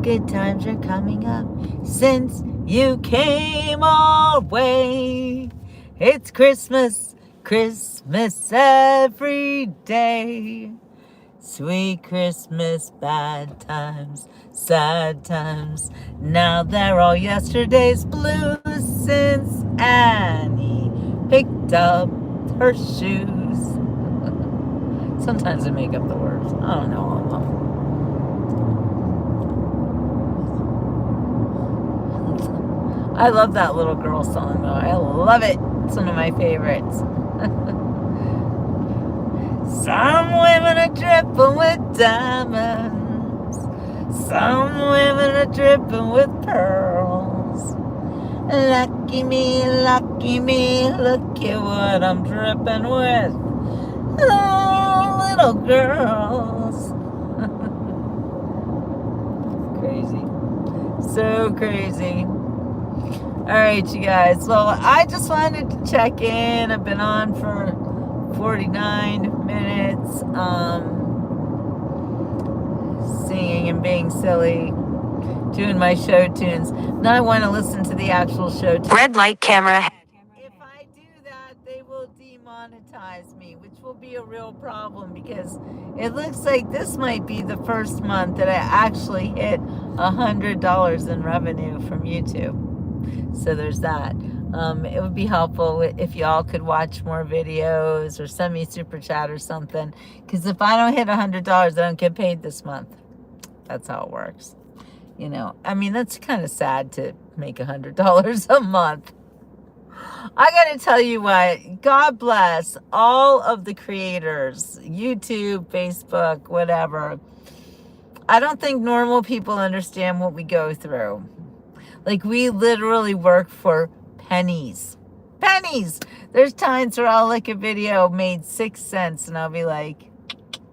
Good times are coming up since you came our way. It's Christmas every day. Sweet Christmas, bad times, sad times. Now they're all yesterday's blues since Annie picked up her shoes. Sometimes I make up the words. I don't know all of them. I love that little girl song though. I love it. It's one of my favorites. Some women are dripping with diamonds. Some women are dripping with pearls. Lucky me, look at what I'm dripping with. Oh, little girls. Crazy. So crazy. All right, you guys. Well, I just wanted to check in. I've been on for 49 minutes, singing and being silly, doing my show tunes. Now I want to listen to the actual show tunes. Red light camera ahead. If I do that, they will demonetize demonetize me, which will be a real problem because it looks like this might be the first month that I actually hit $100 in revenue from YouTube. So there's that. It would be helpful if y'all could watch more videos or send me super chat or something. Because if I don't hit $100, I don't get paid this month. That's how it works. You know, I mean, that's kind of sad to make $100 a month. I got to tell you what, God bless all of the creators, YouTube, Facebook, whatever. I don't think normal people understand what we go through. Like, we literally work for pennies. Pennies! There's times where I'll look at a video made 6 cents and I'll be like,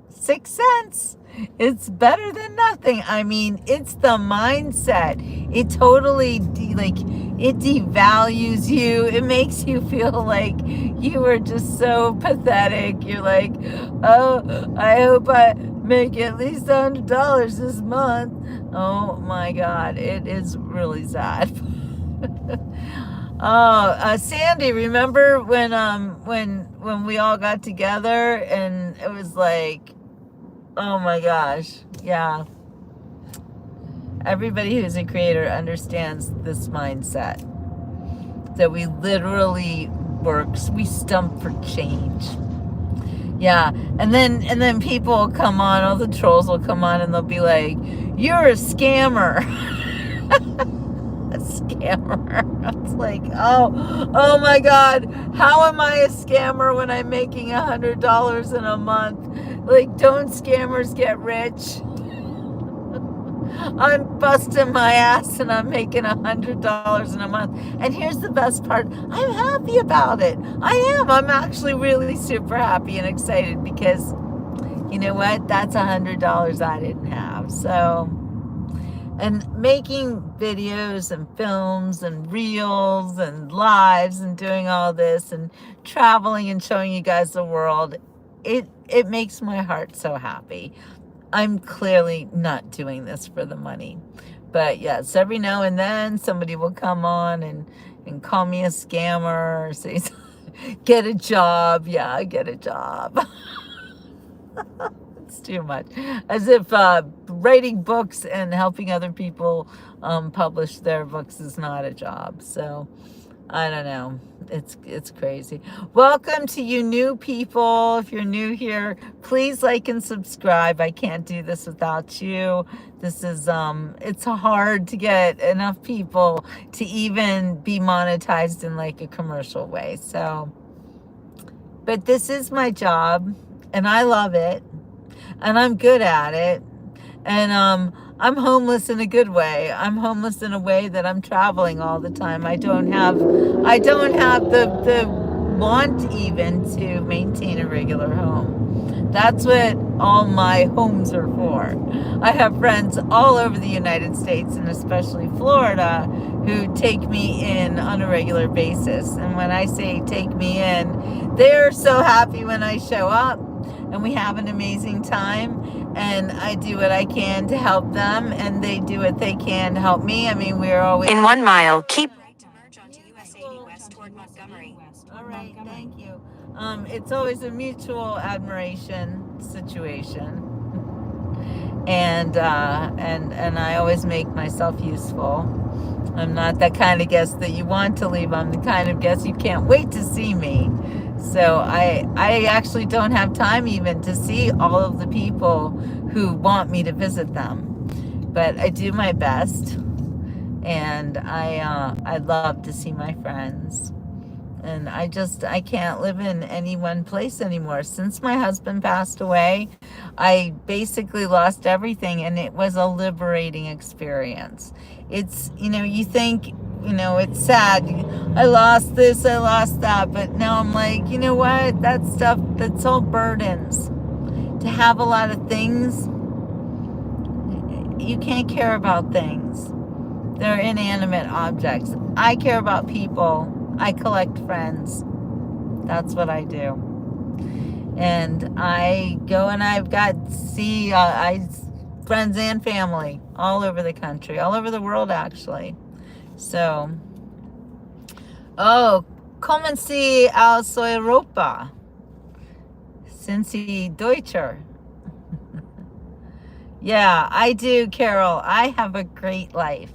6 cents? It's better than nothing. I mean, it's the mindset. It totally, it devalues you. It makes you feel like you are just so pathetic. You're like, oh, I hope I make at least $100 this month. Oh my God, it is really sad. Oh, Sandy, remember when we all got together and it was like, oh my gosh, yeah. Everybody who's a creator understands this mindset that we literally we stump for change. Yeah, and then people will come on, all the trolls will come on and they'll be like, you're a scammer. A scammer. It's like, oh my God, how am I a scammer when I'm making $100 in a month? Like, don't scammers get rich? I'm busting my ass and I'm making $100 in a month. And here's the best part. I'm happy about it. I am. I'm actually really super happy and excited because, you know what? That's $100 I didn't have. So, and making videos and films and reels and lives and doing all this and traveling and showing you guys the world, it makes my heart so happy. I'm clearly not doing this for the money. But yes, every now and then somebody will come on and call me a scammer or say, get a job. Yeah, get a job. It's too much. As if writing books and helping other people publish their books is not a job. So I don't know. It's crazy. Welcome to you new people. If you're new here, please like and subscribe. I can't do this without you. This is it's hard to get enough people to even be monetized in like a commercial way. So, but this is my job and I love it and I'm good at it. And I'm homeless in a good way. I'm homeless in a way that I'm traveling all the time. I don't have the want even to maintain a regular home. That's what all my homes are for. I have friends all over the United States and especially Florida who take me in on a regular basis. And when I say take me in, they're so happy when I show up and we have an amazing time. And I do what I can to help them, and they do what they can to help me. I mean, we're always... In 1 mile, keep right to merge onto US 80 West toward Montgomery. All right, thank you. It's always a mutual admiration situation. And I always make myself useful. I'm not that kind of guest that you want to leave. I'm the kind of guest you can't wait to see me. So I actually don't have time even to see all of the people who want me to visit them. But I do my best. And I love to see my friends. And I can't live in any one place anymore. Since my husband passed away, I basically lost everything, and it was a liberating experience. It's, you think, it's sad. I lost this, I lost that, but now I'm like, you know what? That stuff, that's all burdens. To have a lot of things, you can't care about things. They're inanimate objects. I care about people. I collect friends. That's what I do. And I go and I've got friends and family all over the country, all over the world actually. So, kommen Sie aus Europa? Sind Sie Deutscher? Yeah, I do, Carol. I have a great life.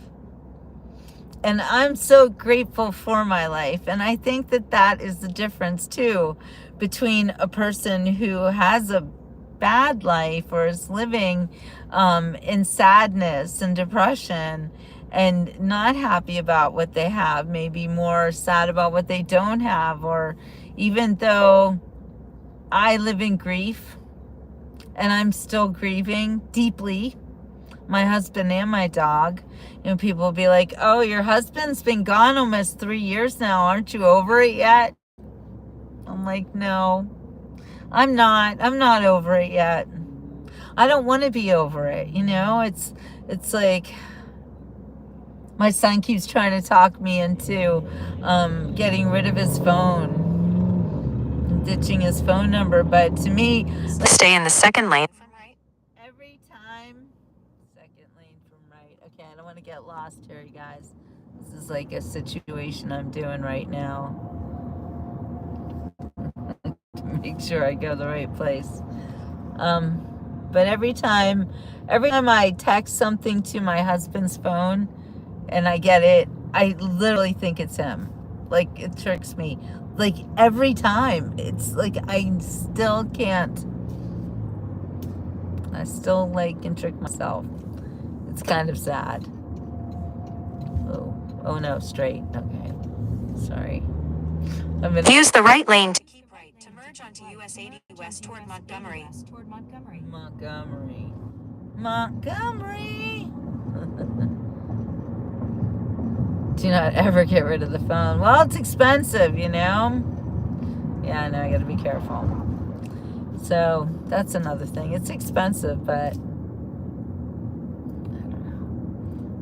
And I'm so grateful for my life. And I think that that is the difference, too, between a person who has a bad life or is living in sadness and depression and not happy about what they have, maybe more sad about what they don't have, or even though I live in grief and I'm still grieving deeply, my husband and my dog. You know, people will be like, oh, your husband's been gone almost 3 years now. Aren't you over it yet? I'm like, no, I'm not over it yet. I don't want to be over it. You know, it's like my son keeps trying to talk me into getting rid of his phone, ditching his phone number. But to me, Stay in the second lane from right. every time, second lane from right. Okay, I don't want to get lost here, you guys. This is like a situation I'm doing right now to make sure I go the right place. But every time I text something to my husband's phone and I get it, I literally think it's him. Like, it tricks me. Like, every time. It's like I still like can trick myself. It's kind of sad. Oh no, straight. Okay. Sorry. Use the right lane to keep right to merge onto US 80 West toward Montgomery. Montgomery. Do not ever get rid of the phone. Well, it's expensive, you know? Yeah, I know, I gotta be careful. So, that's another thing. It's expensive, but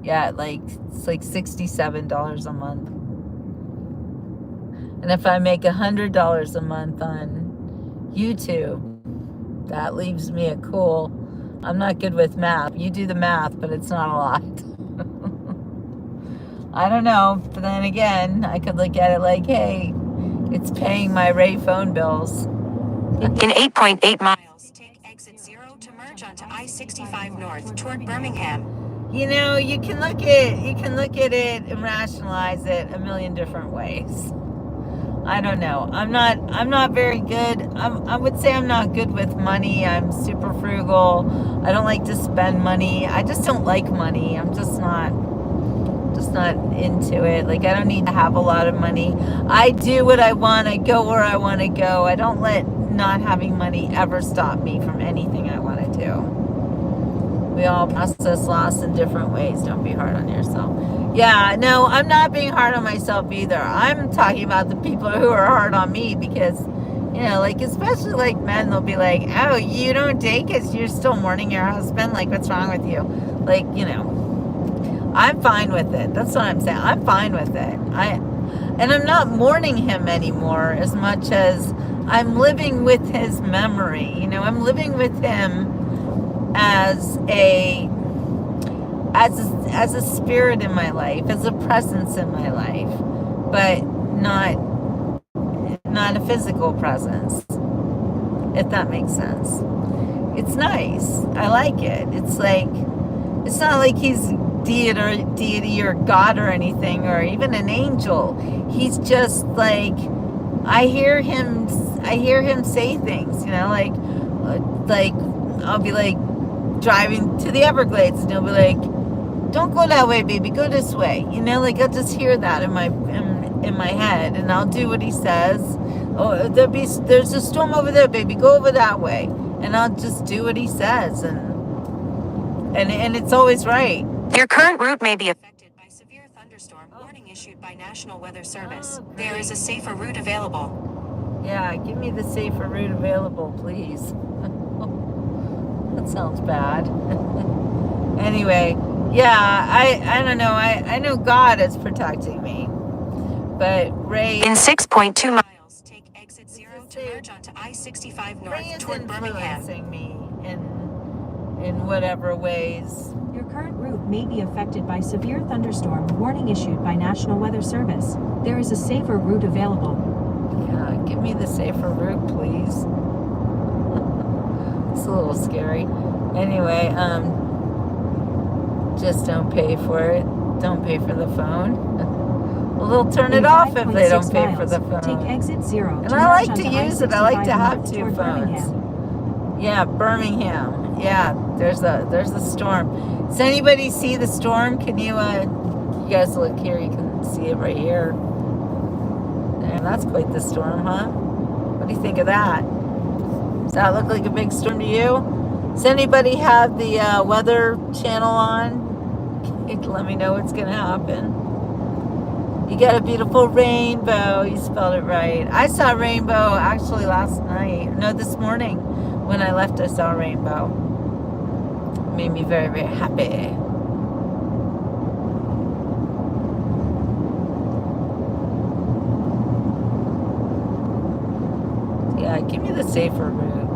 yeah, it's like $67 a month. And if I make $100 a month on YouTube, that leaves me a cool, I'm not good with math. You do the math, but it's not a lot. I don't know. But then again, I could look at it like, hey, it's paying my Ray phone bills. In 8.8 miles, take exit 0 to merge onto I-65 North toward Birmingham. You know, you can look at it and rationalize it a million different ways. I don't know. I'm not very good. I would say I'm not good with money. I'm super frugal. I don't like to spend money. I just don't like money. I'm just not into it. Like, I don't need to have a lot of money. I do what I want. I go where I want to go. I don't let not having money ever stop me from anything I want to do. We all process loss in different ways. Don't be hard on yourself. Yeah, no, I'm not being hard on myself either. I'm talking about the people who are hard on me because, you know, like, especially like men, they'll be like, oh, you don't date because you're still mourning your husband? Like, what's wrong with you? Like, you know, I'm fine with it. That's what I'm saying. I'm fine with it. And I'm not mourning him anymore as much as I'm living with his memory. You know, I'm living with him as a spirit in my life, as a presence in my life, but not a physical presence, if that makes sense. It's nice. I like it. It's like, it's not like he's deity or God or anything, or even an angel. He's just like, I hear him say things, you know, like I'll be like driving to the Everglades and he'll be like, don't go that way, baby, go this way, you know, like I'll just hear that in my head, and I'll do what he says. Oh, there's a storm over there, baby, go over that way, and I'll just do what he says, and it's always right. Your current route may be affected by severe thunderstorm warning issued by National Weather Service. There is a safer route available. Yeah, give me the safer route available, please. That sounds bad. Anyway, yeah, I don't know. I know God is protecting me. But Ray... In 6.2 miles, take exit 0 to merge onto I-65 Ray North is toward Birmingham. influencing me in whatever ways. Your current route may be affected by severe thunderstorm warning issued by National Weather Service. There is a safer route available. Yeah, give me the safer route, please. It's a little scary. Anyway, just don't pay for it. Don't pay for the phone. Well, they'll turn it off if they don't pay for the phone. Take exit 0. And I like to use it. I like to have two phones. Yeah, Birmingham. Yeah, there's a storm. Does anybody see the storm? Can you guys look here? You can see it right here. And that's quite the storm, huh? What do you think of that? Does that look like a big storm to you? Does anybody have the weather channel on? Let me know what's gonna happen. You got a beautiful rainbow. You spelled it right. I saw a rainbow actually last night. No, this morning. When I left, I saw a rainbow. It made me very, very happy. Yeah, give me the safer route.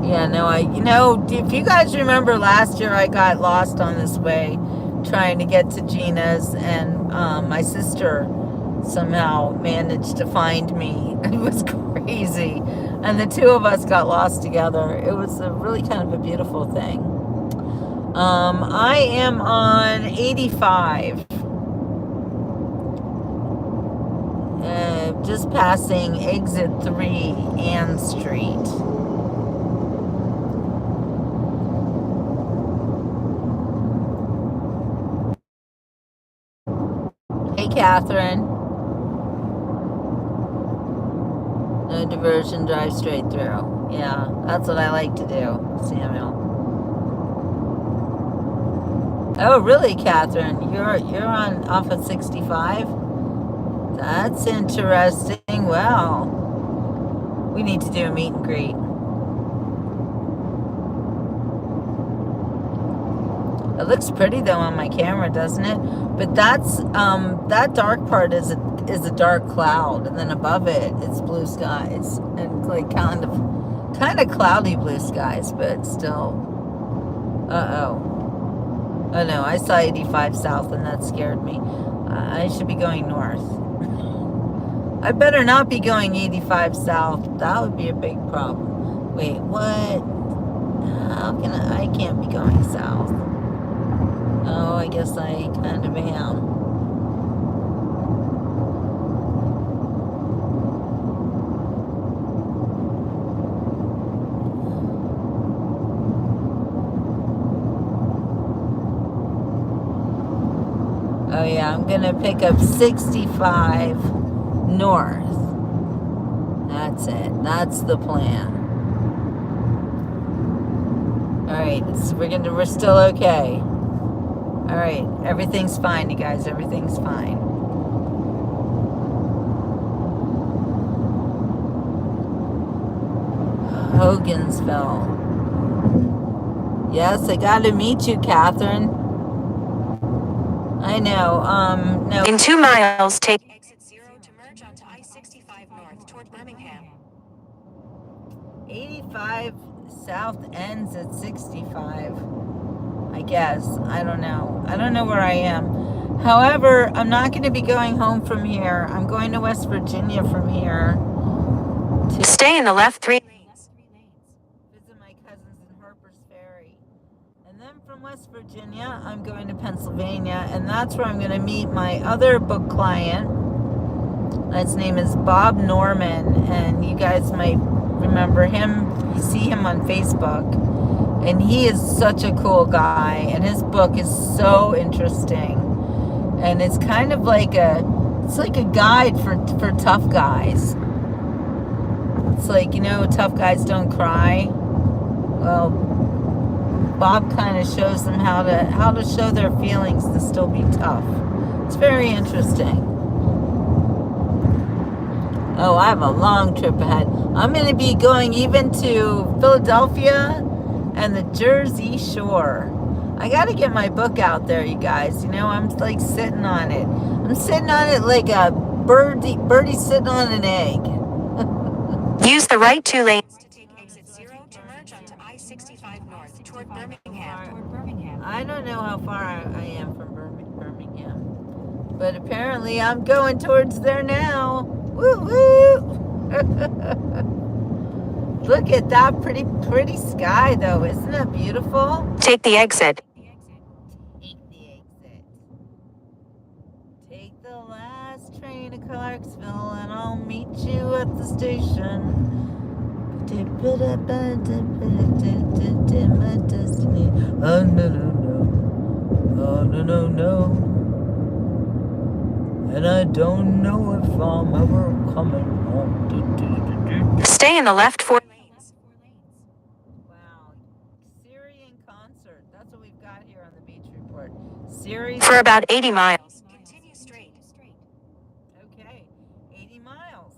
Yeah, no, if you guys remember last year, I got lost on this way trying to get to Gina's, and my sister somehow managed to find me. It was crazy. And the two of us got lost together. It was a really kind of a beautiful thing. I am on 85. Just passing exit 3 Ann Street. Hey, Catherine. No diversion, drive straight through. Yeah, that's what I like to do, Samuel. Oh, really, Catherine? You're on off of 65? That's interesting. Well, we need to do a meet and greet. It looks pretty though on my camera, doesn't it? But that's that dark part is a dark cloud, and then above it it's blue skies, and like kind of cloudy blue skies, but still. Oh no, I saw 85 south, and that scared me. I should be going north. I better not be going 85 south. That would be a big problem. Wait, what? How can I can't be going south. Oh, I guess I kind of am. Oh yeah, I'm gonna pick up 65 north. That's it. That's the plan. All right, we're still okay. All right, everything's fine, you guys. Everything's fine. Hogansville. Yes, I got to meet you, Catherine. I know. No. In 2 miles, take exit 0 to merge onto I-65 north toward Birmingham. 85 south ends at 65. I guess. I don't know. I don't know where I am. However, I'm not going to be going home from here. I'm going to West Virginia from here. Stay in the left 3 lanes. Visit my cousins in Harper's Ferry. And then from West Virginia, I'm going to Pennsylvania, and that's where I'm going to meet my other book client. His name is Bob Norman, and you guys might remember him. You see him on Facebook, and he is such a cool guy, and his book is so interesting, and it's kind of like a guide for tough guys. It's like, tough guys don't cry. Well, Bob kind of shows them how to show their feelings to still be tough. It's very interesting. Oh, I have a long trip ahead. I'm going to be going even to Philadelphia and the Jersey Shore. I got to get my book out there, you guys. I'm like sitting on it. I'm sitting on it like a birdie sitting on an egg. Use the right 2 lanes to take exit 0 to merge onto I-65 north toward Birmingham. I don't know how far I am from Birmingham, but apparently I'm going towards there now. Woo woo! Look at that pretty sky, though. Isn't it beautiful? Take the exit. Take the exit. Take the last train to Clarksville, and I'll meet you at the station. My destiny. Oh no no no. Oh no no no. And I don't know if I'm ever coming home. Stay in the left 4 lanes. Wow. Syrian concert. That's what we've got here on the beach report. Syrian. For about 80 miles. Continue straight. Okay. 80 miles.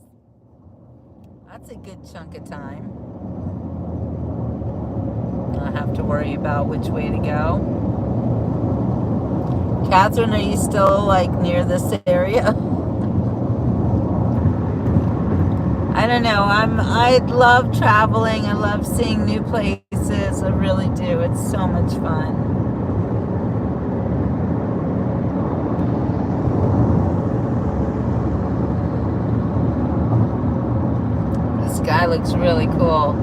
That's a good chunk of time. I have to worry about which way to go. Catherine, are you still like near this area? I don't know. I love traveling. I love seeing new places. I really do. It's so much fun. The sky looks really cool.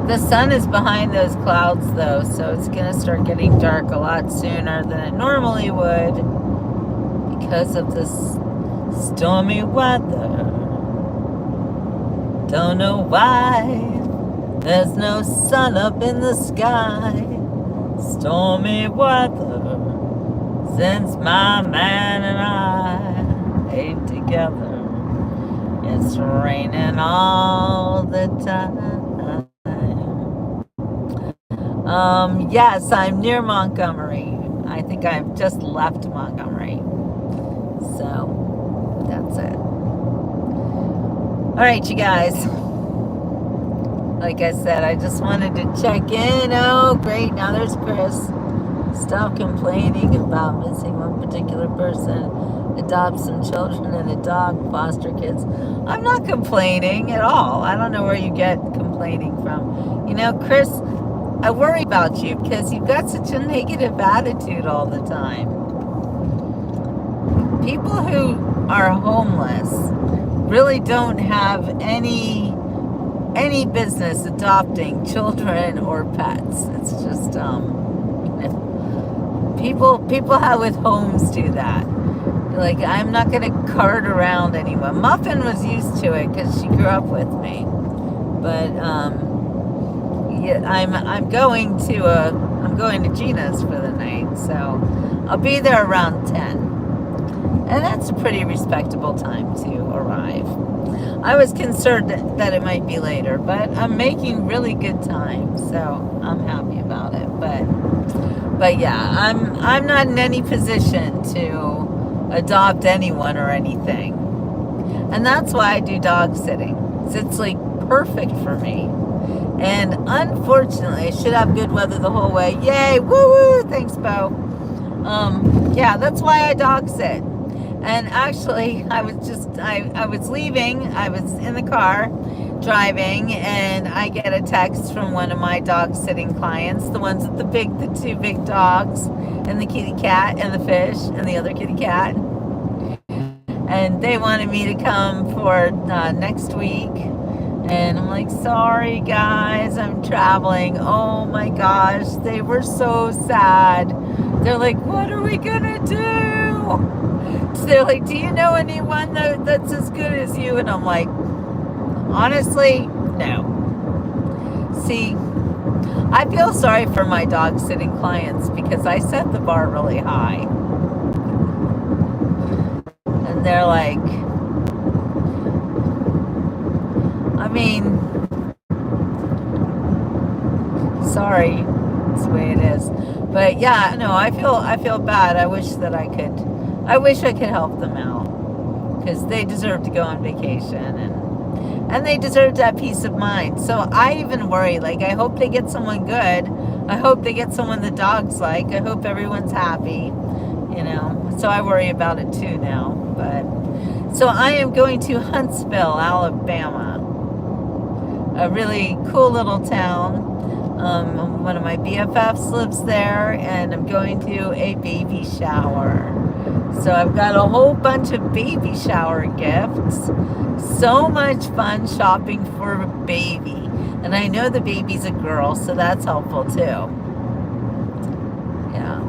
The sun is behind those clouds though, so it's gonna start getting dark a lot sooner than it normally would because of this stormy weather. Don't know why there's no sun up in the sky. Stormy weather since my man and I ain't together. It's raining all the time. Yes, I'm near Montgomery. I think I've just left Montgomery. So, that's it. All right, you guys. Like I said, I just wanted to check in. Oh, great. Now there's Chris. Stop complaining about missing one particular person. Adopt some children and a dog, foster kids. I'm not complaining at all. I don't know where you get complaining from. You know, Chris, I worry about you because you've got such a negative attitude all the time. People who are homeless really don't have any business adopting children or pets. It's just people have with homes do that. Like, I'm not going to cart around anyone. Muffin was used to it because she grew up with me, but yeah, I'm going to Gina's for the night, so I'll be there around 10, and that's a pretty respectable time to arrive. I was concerned that it might be later, but I'm making really good time, so I'm happy about it. But yeah, I'm not in any position to adopt anyone or anything, and that's why I do dog sitting. It's like perfect for me. And unfortunately, I should have good weather the whole way. Yay! Woo woo! Thanks, Bo. Yeah, that's why I dog sit. And actually, I was leaving. I was in the car driving, and I get a text from one of my dog sitting clients, the ones with the two big dogs, and the kitty cat, and the fish, and the other kitty cat. And they wanted me to come for next week. And I'm like, sorry guys, I'm traveling. Oh my gosh, they were so sad. They're like, what are we gonna do? So they're like, do you know anyone that's as good as you? And I'm like, honestly, no. See, I feel sorry for my dog sitting clients because I set the bar really high. And they're like, I mean, sorry, it's the way it is. But yeah, no, I feel bad. I wish I could help them out because they deserve to go on vacation and they deserve that peace of mind. So I even worry, like, I hope they get someone good. I hope they get someone the dogs like. I hope everyone's happy, you know. So I worry about it too now. But so I am going to Huntsville, Alabama. a really cool little town. One of my BFFs lives there, and I'm going to a baby shower. So I've got a whole bunch of baby shower gifts. So much fun shopping for a baby. And I know the baby's a girl, so that's helpful too. Yeah.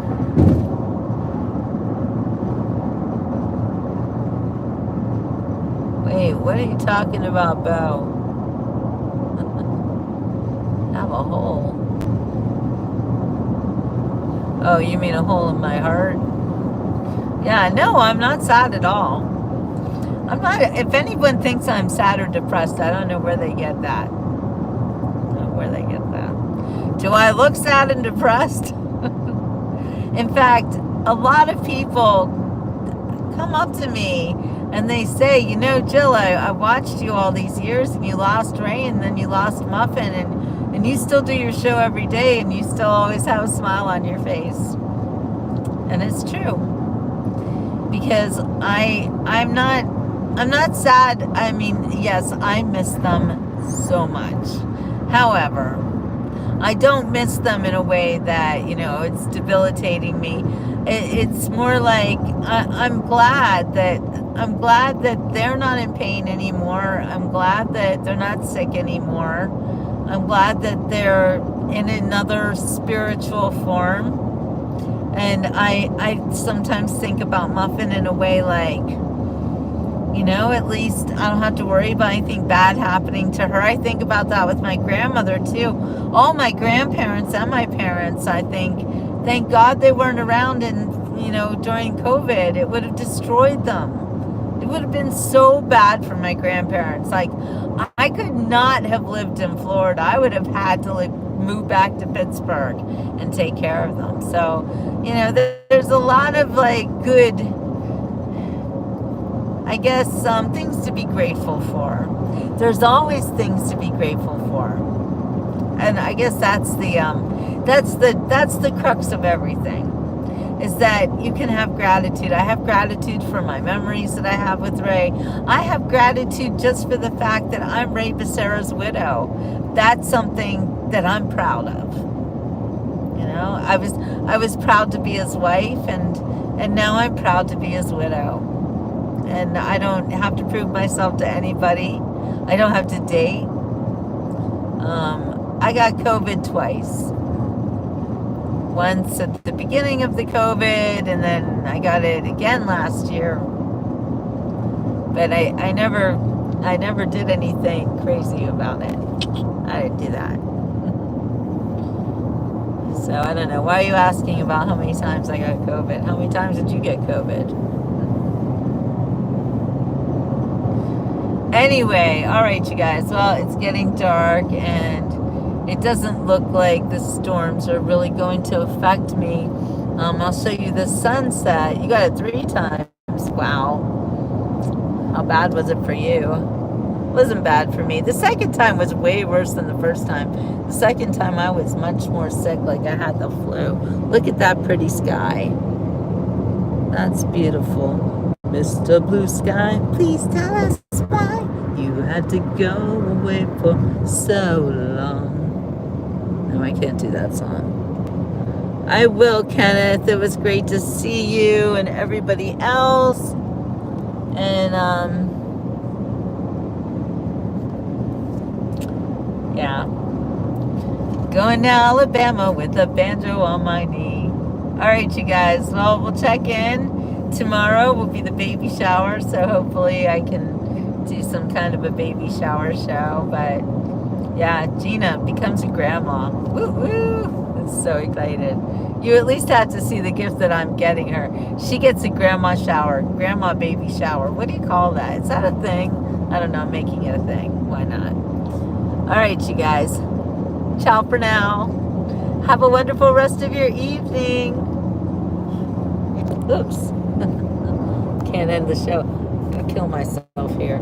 Wait, what are you talking about, Bo? Have a hole. Oh, you mean a hole in my heart? Yeah, no, I'm not sad at all. I'm not. If anyone thinks I'm sad or depressed, I don't know where they get that. I don't know where they get that. Do I look sad and depressed? In fact, a lot of people come up to me and they say, you know, Jill, I watched you all these years, and you lost Ray, and then you lost Muffin, and you still do your show every day, and you still always have a smile on your face. And it's true. Because I'm not sad. I mean, yes, I miss them so much. However, I don't miss them in a way that, you know, it's debilitating me. It's more like I'm glad that they're not in pain anymore. I'm glad that they're not sick anymore. I'm glad that they're in another spiritual form. And I sometimes think about Muffin in a way like, you know, at least I don't have to worry about anything bad happening to her. I think about that with my grandmother too. All my grandparents and my parents, I think, thank God they weren't around and, you know, during COVID. It would have destroyed them. It would have been so bad for my grandparents. Like, I could not have lived in Florida. I would have had to move back to Pittsburgh and take care of them. So, you know, there's a lot of like good, I guess, things to be grateful for. There's always things to be grateful for, and I guess that's the crux of everything. Is that you can have gratitude. I have gratitude for my memories that I have with Ray. I have gratitude just for the fact that I'm Ray Becerra's widow. That's something that I'm proud of. You know, I was proud to be his wife, and now I'm proud to be his widow. And I don't have to prove myself to anybody. I don't have to date. I got COVID twice. Once at the beginning of the COVID, and then I got it again last year. But I never did anything crazy about it. I didn't do that. So I don't know. Why are you asking about how many times I got COVID? How many times did you get COVID? Anyway, all right, you guys. Well, it's getting dark, and it doesn't look like the storms are really going to affect me. I'll show you the sunset. You got it 3 times. Wow. How bad was it for you? It wasn't bad for me. The second time was way worse than the first time. The second time I was much more sick, like I had the flu. Look at that pretty sky. That's beautiful. Mr. Blue Sky, please tell us why you had to go away for so long. No, I can't do that song. I will, Kenneth. It was great to see you and everybody else. And, yeah. Going to Alabama with a banjo on my knee. All right, you guys. Well, we'll check in. Tomorrow will be the baby shower, so hopefully I can do some kind of a baby shower show. But yeah, Gina becomes a grandma. Woo woo! I'm so excited. You at least have to see the gift that I'm getting her. She gets a grandma shower, grandma baby shower. What do you call that? Is that a thing? I don't know. I'm making it a thing. Why not? All right, you guys. Ciao for now. Have a wonderful rest of your evening. Oops. Can't end the show. I'm gonna kill myself here.